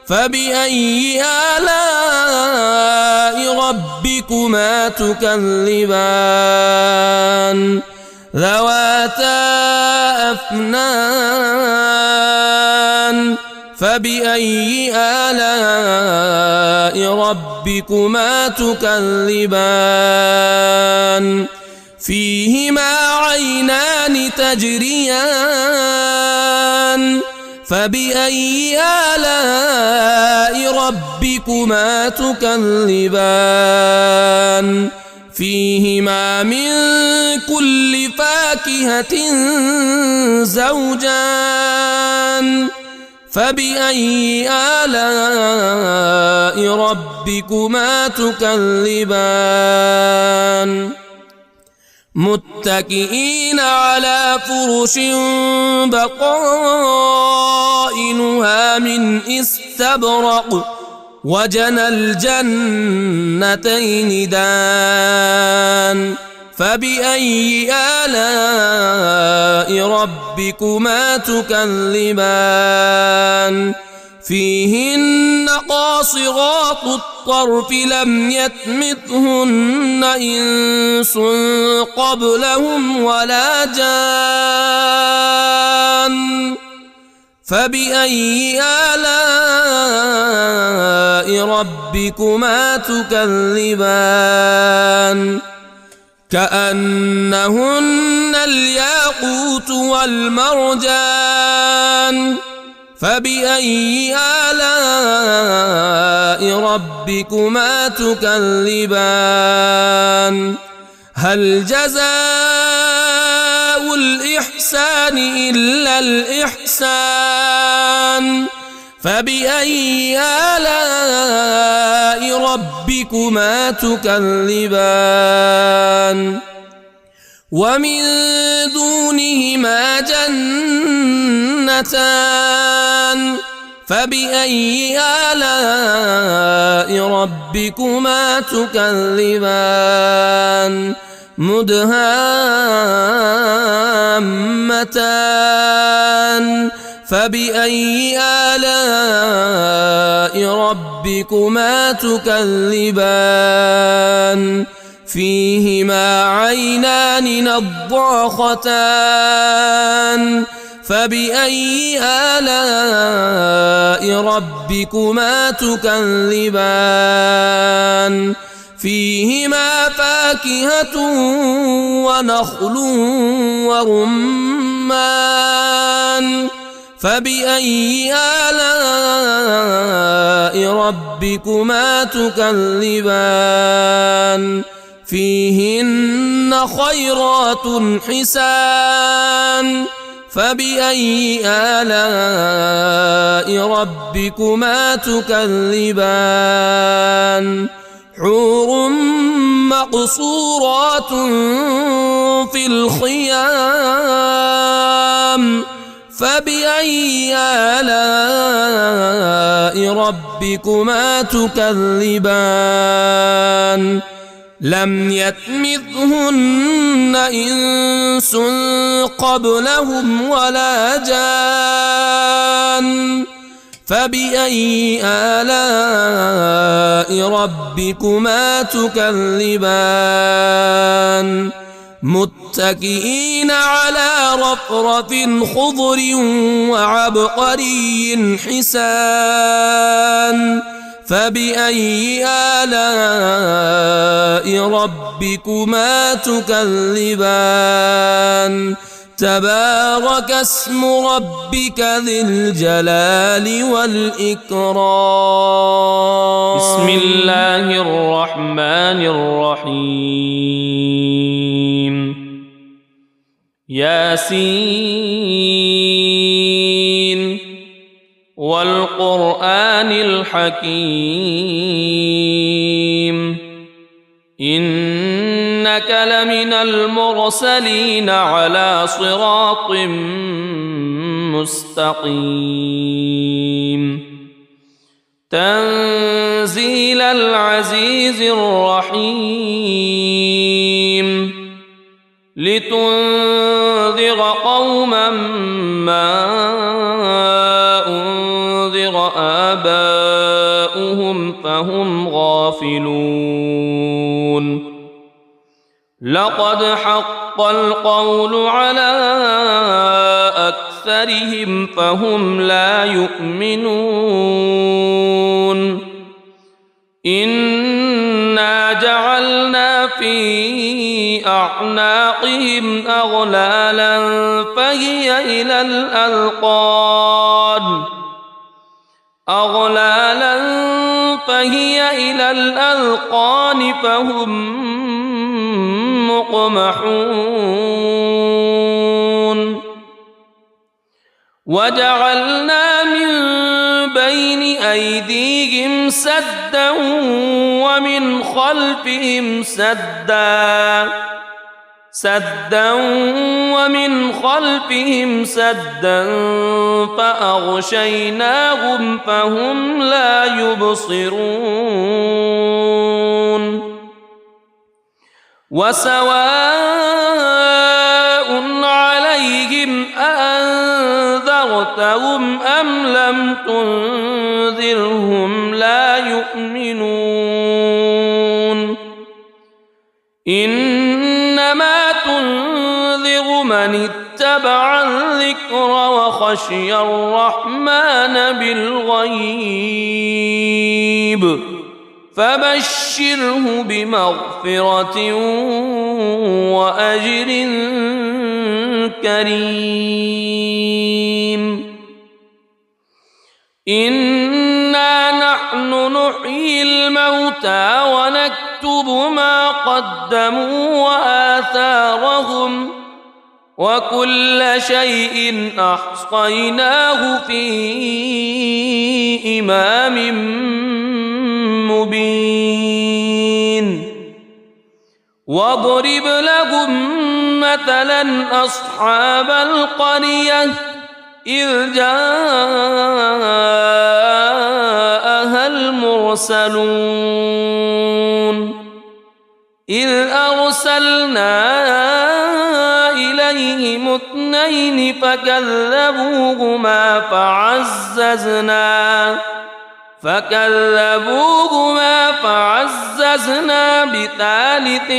فبأي آلاء ربكما تكذبان ذواتا أفنان فبأي آلاء ربكما تكذبان فيهما عينان تجريان فبأي آلاء ربكما تكذبان فيهما من كل فاكهة زوجان فبأي آلاء ربكما تكذبان متكئين على فرش بطائنها من استبرق وجنى الجنتين دان فبأي آلاء ربكما تكذبان فيهن قاصرات الطرف لم يطمثهن إنس قبلهم ولا جان فبأي آلاء ربكما تكذبان كأنهن الياقوت والمرجان فبأي آلاء ربكما تكذبان هل جزاء الإحسان إلا الإحسان فبأي آلاء ربكما تكذبان ومن دونهما جنتان فبأي آلاء ربكما تكذبان مدهامتان فبأي آلاء ربكما تكذبان فيهما عينان نضاختان فبأي آلاء ربكما تكذبان فيهما فاكهة ونخل ورمان فبأي آلاء ربكما تكذبان فيهن خيرات حسان فبأي آلاء ربكما تكذبان حور مقصورات في الخيام فبأي آلاء ربكما تكذبان لم يطمثهن إنس قبلهم ولا جان فبأي آلاء ربكما تكذبان متكئين على رفرف خضر وعبقري حسان فبأي آلاء ربكما تكذبان تبارك اسم ربك ذي الجلال والإكرام بسم الله الرحمن الرحيم ياسين والقرآن الحكيم إنك لمن المرسلين على صراط مستقيم تنزيل العزيز الرحيم لتنذر قوما ما أنذر آباؤهم فهم غافلون لقد حق القول على أكثرهم فهم لا يؤمنون إنا جعلنا في أعناقهم أغلالا فهي إلى الأذقان فهم مقمحون وجعلنا من بين أيديهم سدا ومن خلفهم سدا فأغشيناهم فهم لا يبصرون وسواء عليهم أأنذرتهم أم لم تنذرهم لا يؤمنون إنما تنذر من اتبع الذكر وخشي الرحمن بالغيب فبشره بمغفرة وأجر كريم إنا نحن نحيي الموتى ونكتب ما قدموا وآثارهم وكل شيء أحصيناه في إمام مبين واضرب لهم مثلا أصحاب القرية إذ جاءها المرسلون إذ أرسلنا إليهم اثنين فكذبوهما فعززنا بثالث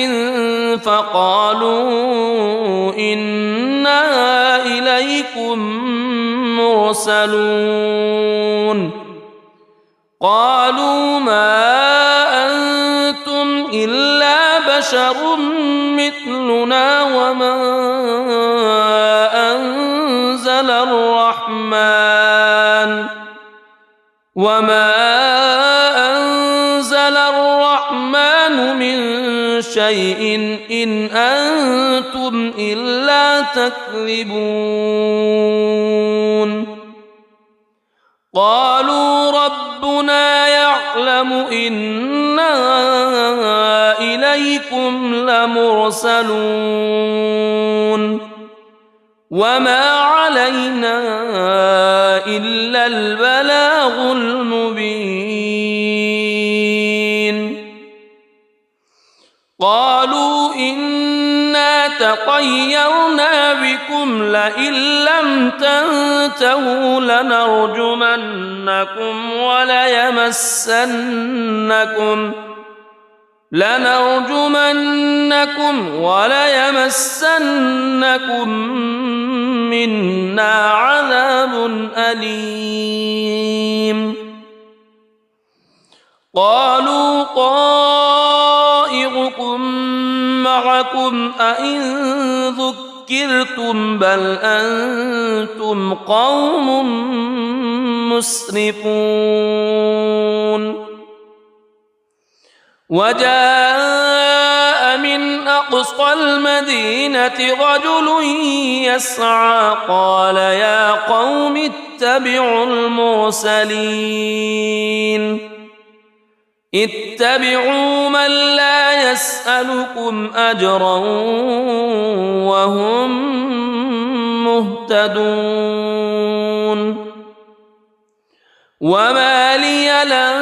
فقالوا إنا إليكم مرسلون قالوا ما أنتم إلا بشر مثلنا وما أنزل الرحمن من شيء إن أنتم إلا تكذبون قالوا ربنا يعلم إنا إليكم لمرسلون وما علينا علينا إلا البلاغ المبين. قالوا إنا تطيرنا بكم لئن لم تنتهوا لنرجمنكم وليمسنكم منا عذاب أليم. قالوا طائركم معكم أئن ذكرتم بل أنتم قوم مسرفون. وجاء من أقصى المدينة رجل يسعى قال يا قوم اتبعوا المرسلين اتبعوا من لا يسألكم أجرا وهم مهتدون. وما لي لا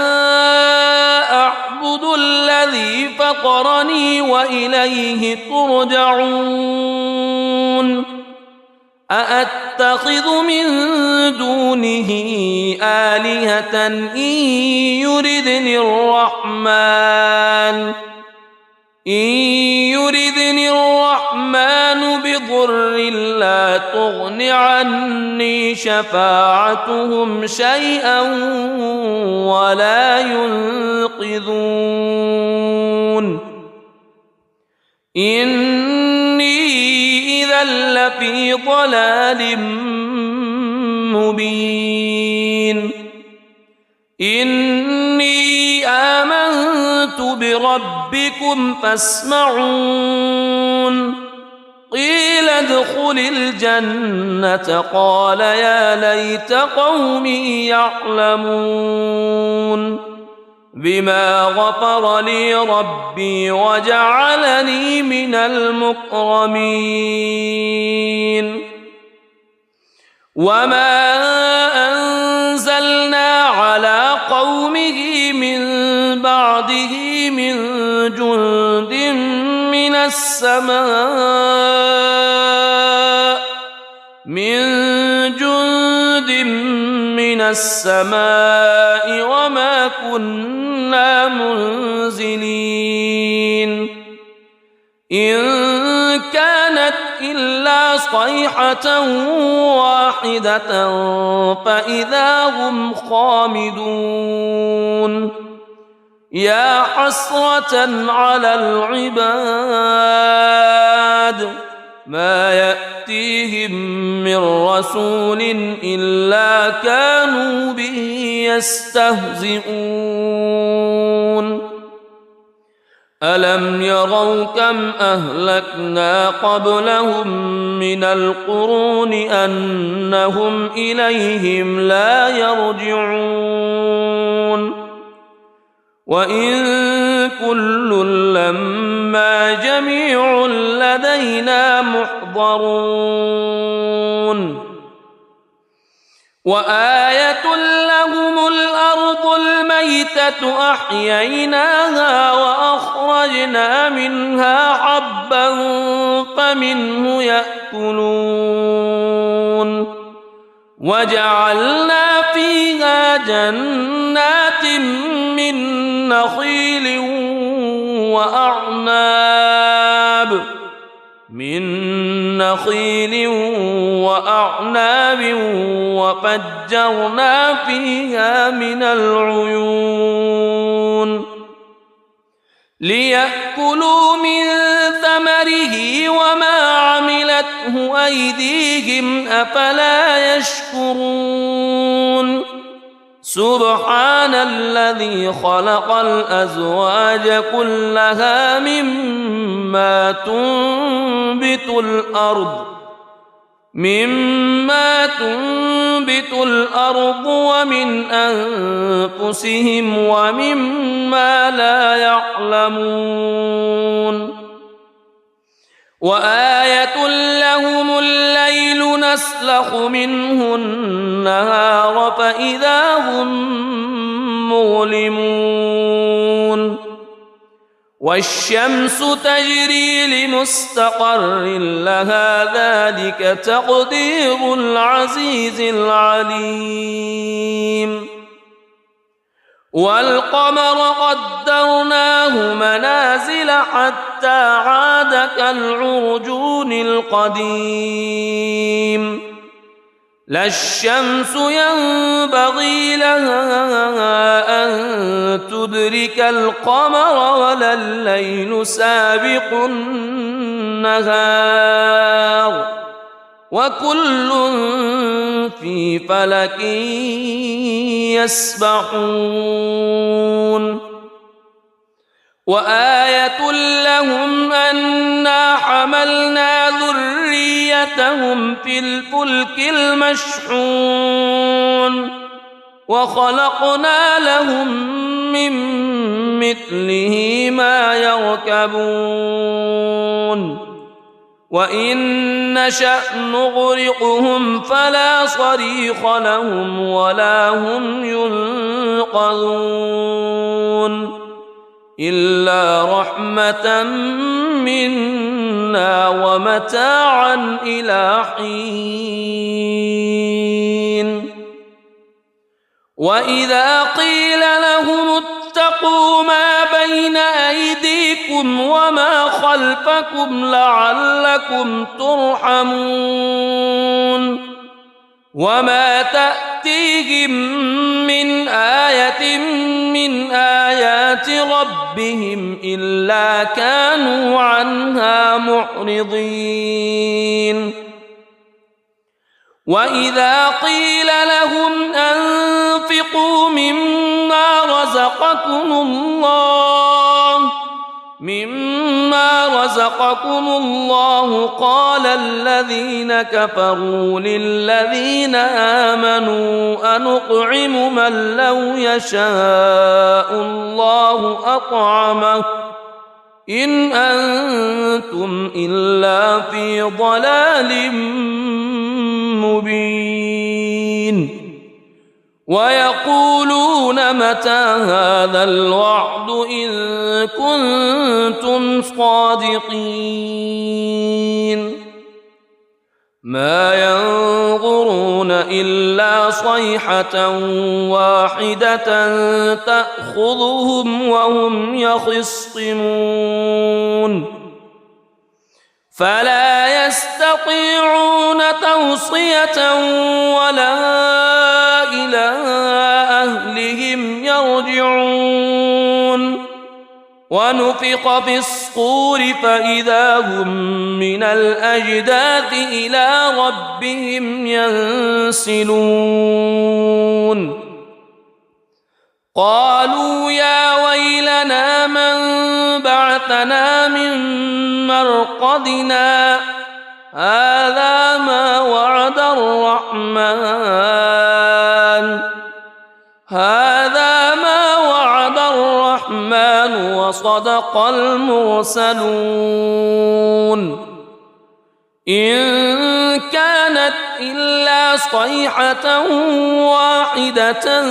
أعبد الذي فطرني وإليه ترجعون. أأتخذ من دونه آلهة إن يردني الرحمن بضر لا تغن عني شفاعتهم شيئا ولا ينقذون. إني إذا لفي ضلال مبين. إني آمنت بربكم فاسمعون. قيل ادخل الجنة قال يا ليت قومي يعلمون بما غفر لي ربي وجعلني من المكرمين. وما أنزلنا على قومه من بعده من جند من السماء وما كنا منزلين. إن كانت إلا صيحة واحدة فإذا هم خامدون. يا حسرة على العباد ما يأتيهم من رسول إلا كانوا به يستهزئون. ألم يروا كم أهلكنا قبلهم من القرون أنهم إليهم لا يرجعون. وإن كل لما جميع لدينا محضرون. وآية لهم الأرض الميتة أحييناها وأخرجنا منها حبا فمنه يأكلون. وجعلنا فيها جنات من نخيل وأعناب وفجرنا فيها من العيون ليأكلوا من ثمره وما عملته أيديهم أفلا يشكرون. سبحان الذي خلق الأزواج كلها مما تنبت الأرض ومن أنفسهم ومما لا يعلمون. وآية لهم الليل نسلك يسلخ منه النهار فإذا هم مظلمون والشمس تجري لمستقر لها ذلك تقدير العزيز العليم والقمر قدرناه منازل حتى عاد كالعرجون القديم لا الشمس ينبغي لها أن تدرك القمر ولا الليل سابق النهار وكل في فلك يسبحون وآية لهم أنا حملنا ذريتهم في الفلك المشحون وخلقنا لهم من مثله ما يركبون وإن نشأ نغرقهم فلا صريخ لهم ولا هم ينقذون إلا رحمة منا ومتاعا إلى حين وإذا قيل لهم اتقوا ما بين أيديكم وما خلفكم لعلكم ترحمون وما تأتيهم من آية من آيات ربهم إلا كانوا عنها معرضين وإذا قيل لهم أنفقوا مما رزقكم الله قال الذين كفروا للذين آمنوا أنطعم من لو يشاء الله أطعمه إن أنتم إلا في ضلال مبين ويقولون متى هذا الوعد إن كنتم صادقين ما ينظرون إلا صيحة واحدة تأخذهم وهم يخصمون فلا يستطيعون توصية ولا إلى أهلهم يرجعون ونفخ في الصور فإذا هم من الأجداث إلى ربهم ينسلون قالوا يا ويلنا من بعثنا من مرقدنا هذا ما وعد الرحمن وصدق المرسلون إن كانت إلا صيحة واحدة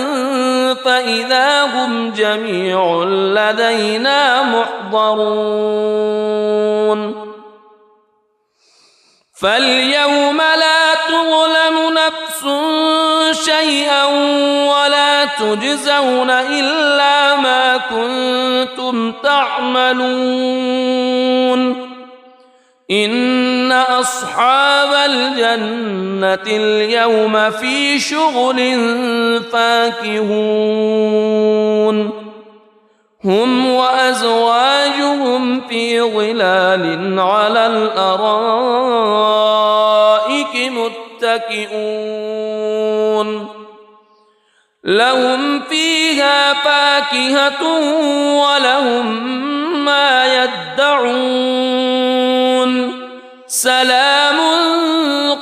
فإذا هم جميع لدينا محضرون فاليوم لا تظلم نفس شيئا ولا تجزون إلا ما كنتم تعملون إن أصحاب الجنة اليوم في شغل فاكهون هم وأزواجهم في ظلال على الأرائك متكئون لهم فيها فاكهة ولهم ما يدعون سلام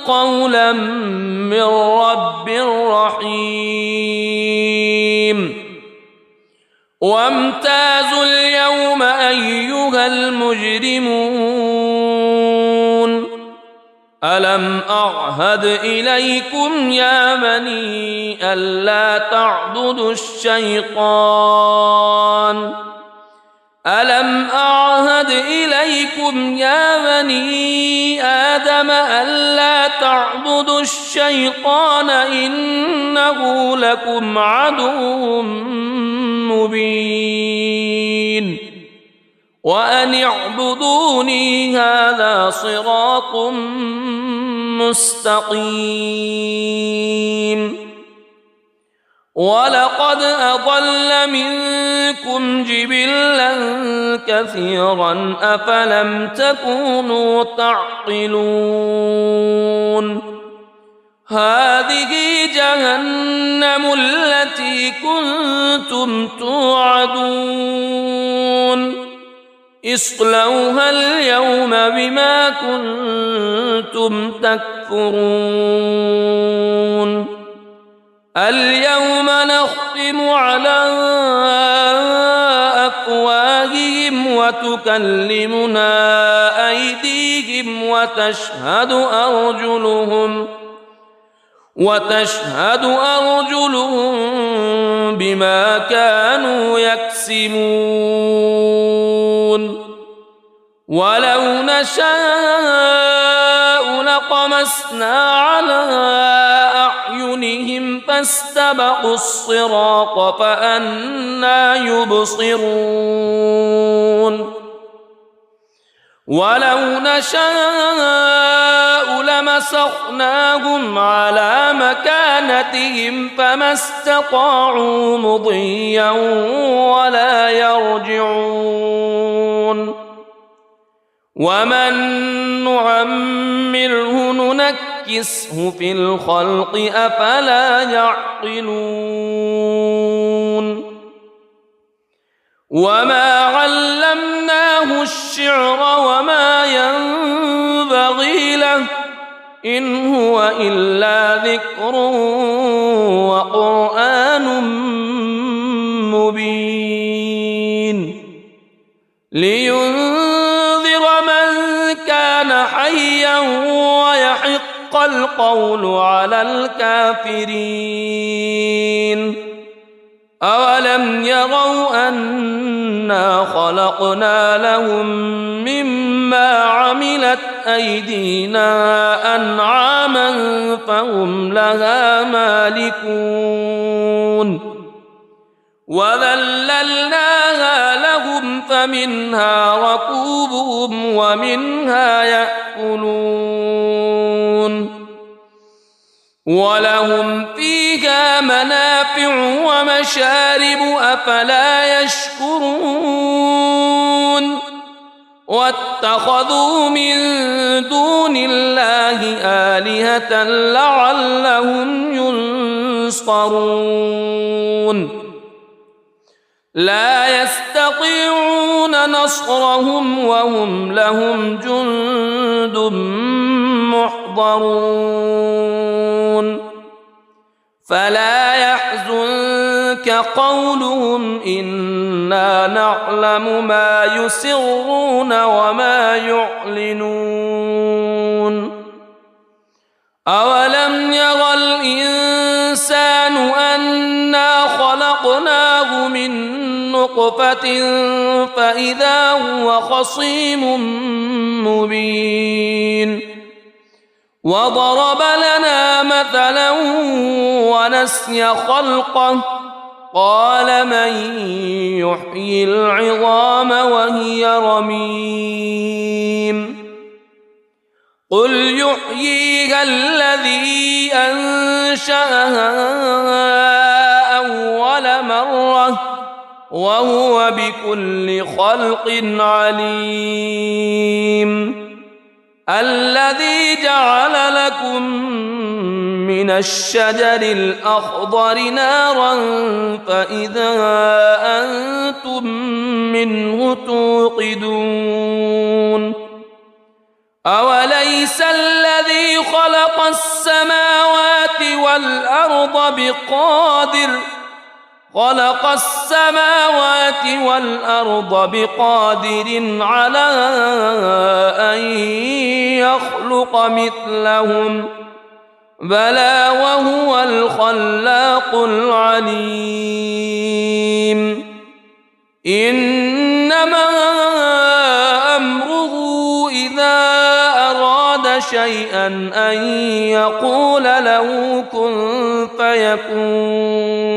قولا من رب رحيم وامتازوا اليوم أيها المجرمون ألم أعهد إليكم يا بني ألا تعبدوا الشيطان ألم أعهد إليكم يا بني آدم ألا تعبدوا الشيطان إنه لكم عدو مبين وأن اعبدوني هذا صراط مستقيم ولقد أضل منكم جبلا كثيرا أفلم تكونوا تعقلون هذه جهنم التي كنتم توعدون اصلوها اليوم بما كنتم تكفرون اليوم نختم على أفواههم وتكلمنا أيديهم وتشهد أرجلهم بما كانوا يكسبون ولو نشاء لطمسنا على أعينهم فاستبقوا الصراط فأنى يبصرون ولو نشاء لمسخناهم على مكانتهم فما استطاعوا مضيا ولا يرجعون ومن نعمره ننكسه في الخلق أفلا يعقلون وما علمناه الشعر وما ينبغي له إن هو إلا ذكر وقرآن مبين لينذر من كان حيا ويحق القول على الكافرين أولم يروا أنا خلقنا لهم مما عملت أيدينا أنعاما فهم لها مالكون وذللناها لهم فمنها ركوبهم ومنها يأكلون ولهم فيها منافع ومشارب أفلا يشكرون واتخذوا من دون الله آلهة لعلهم ينصرون لا يستطيعون نصرهم وهم لهم جند محضرون فلا يحزنك قولهم إنا نعلم ما يسرون وما يعلنون أولم يرى الإنسان أنا خلقناه من نطفة فإذا هو خصيم مبين وضرب لنا مثلا ونسي خلقه قال من يحيي العظام وهي رميم قل يحييها الذي أنشأها أول مرة وهو بكل خلق عليم الذي جعل لكم من الشجر الأخضر نارا فإذا أنتم منه توقدون أوليس الذي خلق السماوات والأرض خلق السماوات والأرض بقادر على أن يخلق مثلهم بلى وهو الخلاق العليم إنما أمره إذا أراد شيئا أن يقول له كن فيكون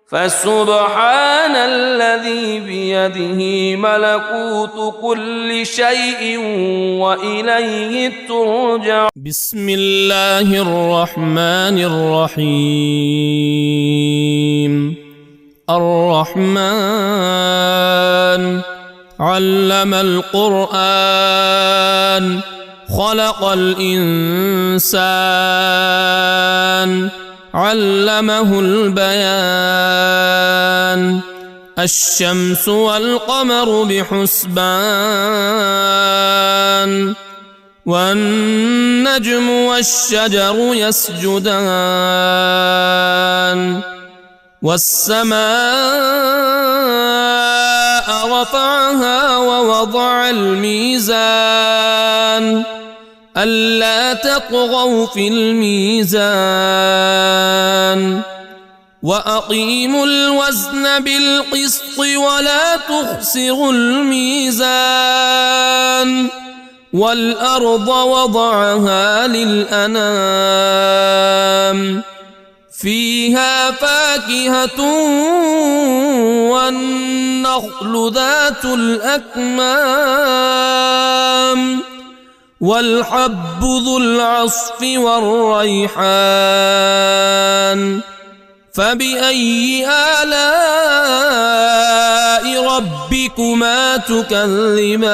فسبحان الذي بيده ملكوت كل شيء وإليه ترجع. بسم الله الرحمن الرحيم. الرحمن علم القرآن خلق الإنسان علمه البيان الشمس والقمر بحسبان والنجم والشجر يسجدان والسماء رفعها ووضع الميزان ألا تطغوا في الميزان وأقيموا الوزن بالقسط ولا تخسروا الميزان والأرض وضعها للأنام فيها فاكهة والنخل ذات الأكمام والحب ذو العصف والريحان فبأي آلاء ربكما تكذبان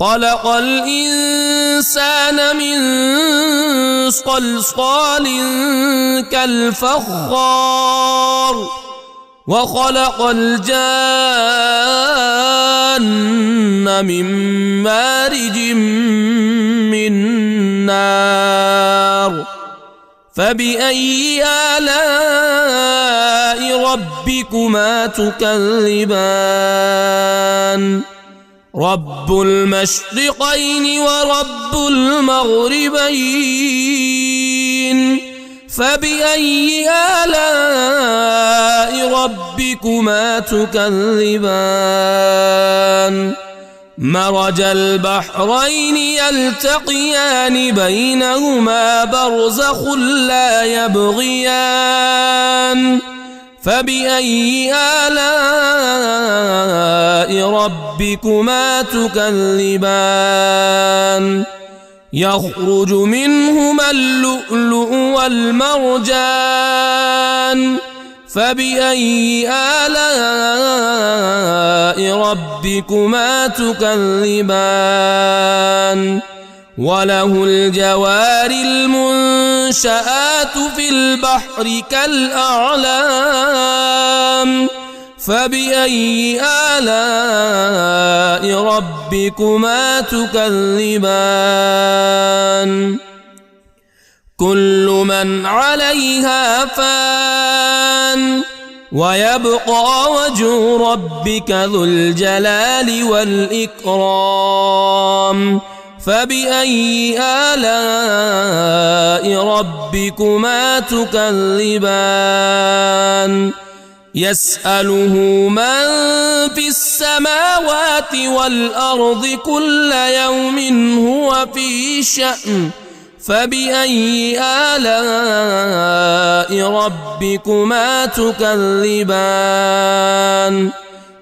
خلق الإنسان من صلصال كالفخار وخلق الجان من مارج من نار فبأي آلاء ربكما تكذبان رب المشرقين ورب المغربين فبأي آلاء ربكما تكذبان مرج البحرين يلتقيان بينهما برزخ لا يبغيان فبأي آلاء ربكما تكذبان يخرج منهما اللؤلؤ والمرجان فبأي آلاء ربكما تكذبان وله الجوار المنشآت في البحر كالأعلام فبأي آلاء ربكما تكذبان كل من عليها فان ويبقى وجه ربك ذو الجلال والإكرام فبأي آلاء ربكما تكذبان يسأله من في السماوات والأرض كل يوم هو في شأن فبأي آلاء ربكما تكذبان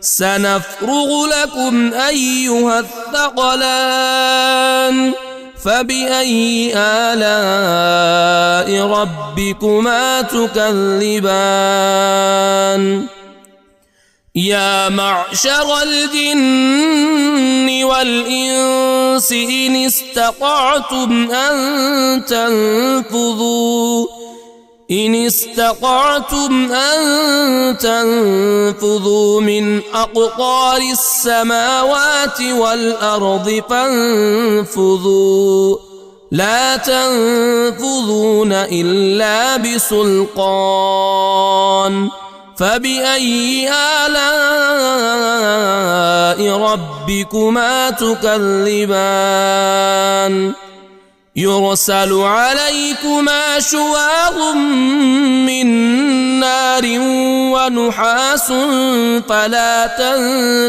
سنفرغ لكم أيها الثقلان فبأي آلاء ربكما تكذبان يا معشر الجن والإنس إن استطعتم أن تنفذوا من أقطار السماوات والأرض فانفذوا لا تنفذون إلا بسلطان فبأي آلاء ربكما تكذبان يرسل عليكما شواظ من نار ونحاس فلا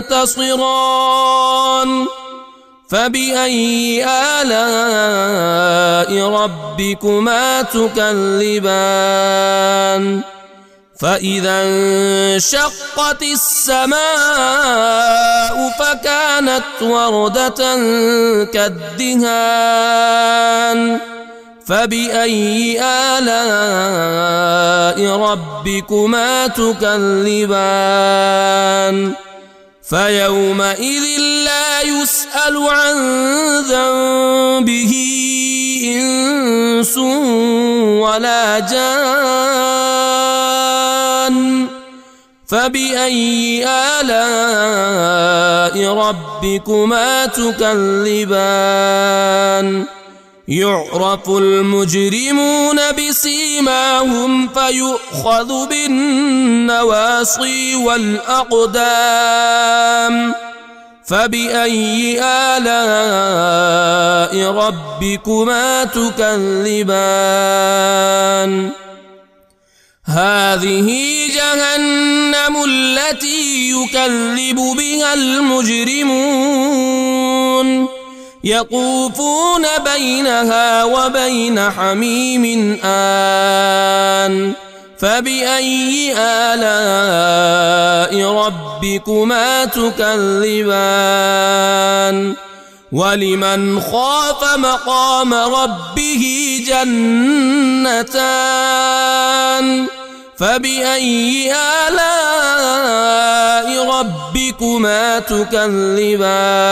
تنتصران فبأي آلاء ربكما تكذبان فإذا انشقت السماء فكانت وردة كالدهان فبأي آلاء ربكما تكذبان فيومئذ لا يسأل عن ذنبه إنس ولا جان فبأي آلاء ربكما تكذبان يعرف المجرمون بسيماهم فيؤخذ بالنواصي والأقدام فبأي آلاء ربكما تكذبان هذه جهنم التي يكذب بها المجرمون يطوفون بينها وبين حميم آن فبأي آلاء ربكما تكذبان ولمن خاف مقام ربه جنتان فبأي آلاء ربكما تكذبان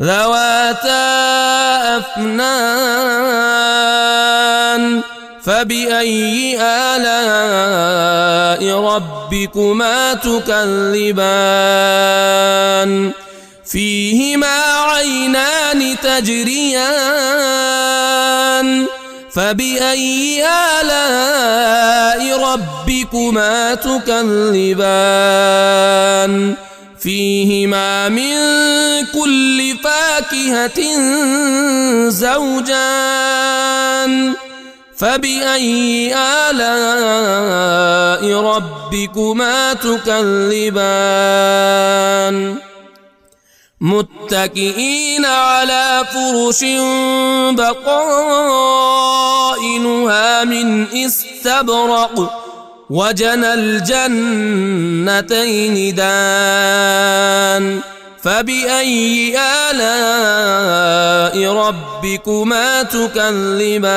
ذواتا أفنان فبأي آلاء ربكما تكذبان فيهما عينان تجريان فبأي آلاء ربكما تكذبان فيهما من كل فاكهة زوجان فبأي آلاء ربكما تكذبان متكئين على فرش بطائنها من استبرق وجنى الجنتين دان فبأي آلاء ربكما تكذبان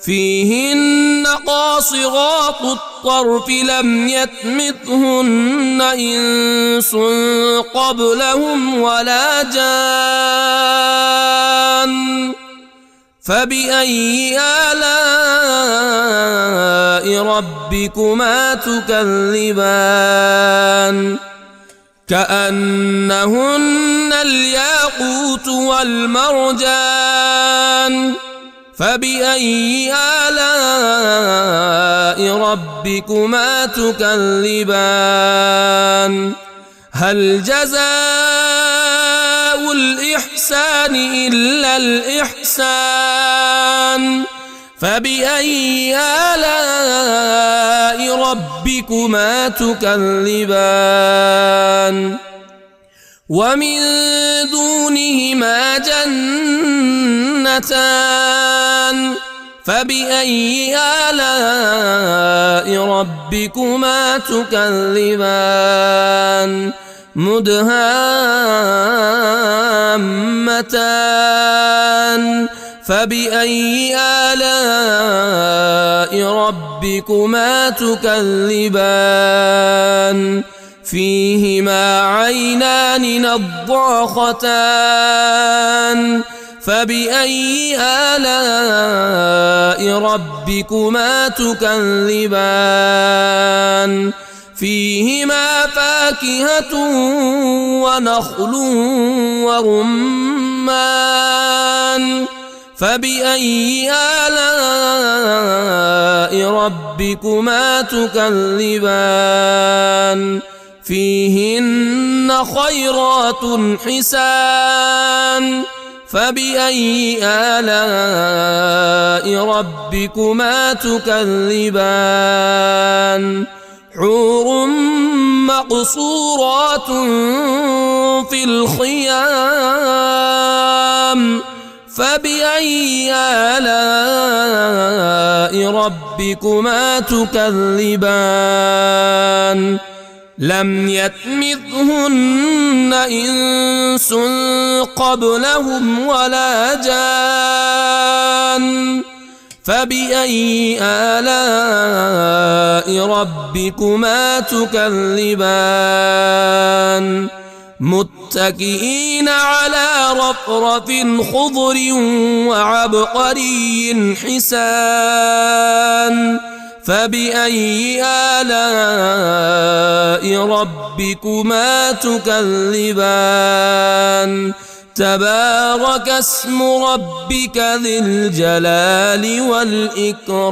فيهن قاصرات الطرف لم يطمثهن إنس قبلهم ولا جان فبأي آلاء ربكما تكذبان كأنهن الياقوت والمرجان فبأي آلاء ربكما تكذبان هل جزاء الإحسان إلا الإحسان فبأي آلاء ربكما تكذبان ومن دونهما جنتان فبأي آلاء ربكما تكذبان مدهامتان فبأي آلاء ربكما تكذبان فيهما عينان نضاختان فبأي آلاء ربكما تكذبان فيهما فاكهة ونخل ورمان فبأي آلاء ربكما تكذبان فيهن خيرات حسان فبأي آلاء ربكما تكذبان حور مقصورات في الخيام فبأي آلاء ربكما تكذبان لم يطمثهن إنس قبلهم ولا جان فبأي آلاء ربكما تكذبان متكئين على رفرف خضر وعبقري حسان فبأي آلاء ربكما تكذبان تبارك اسم ربك ذي الجلال والإكرام.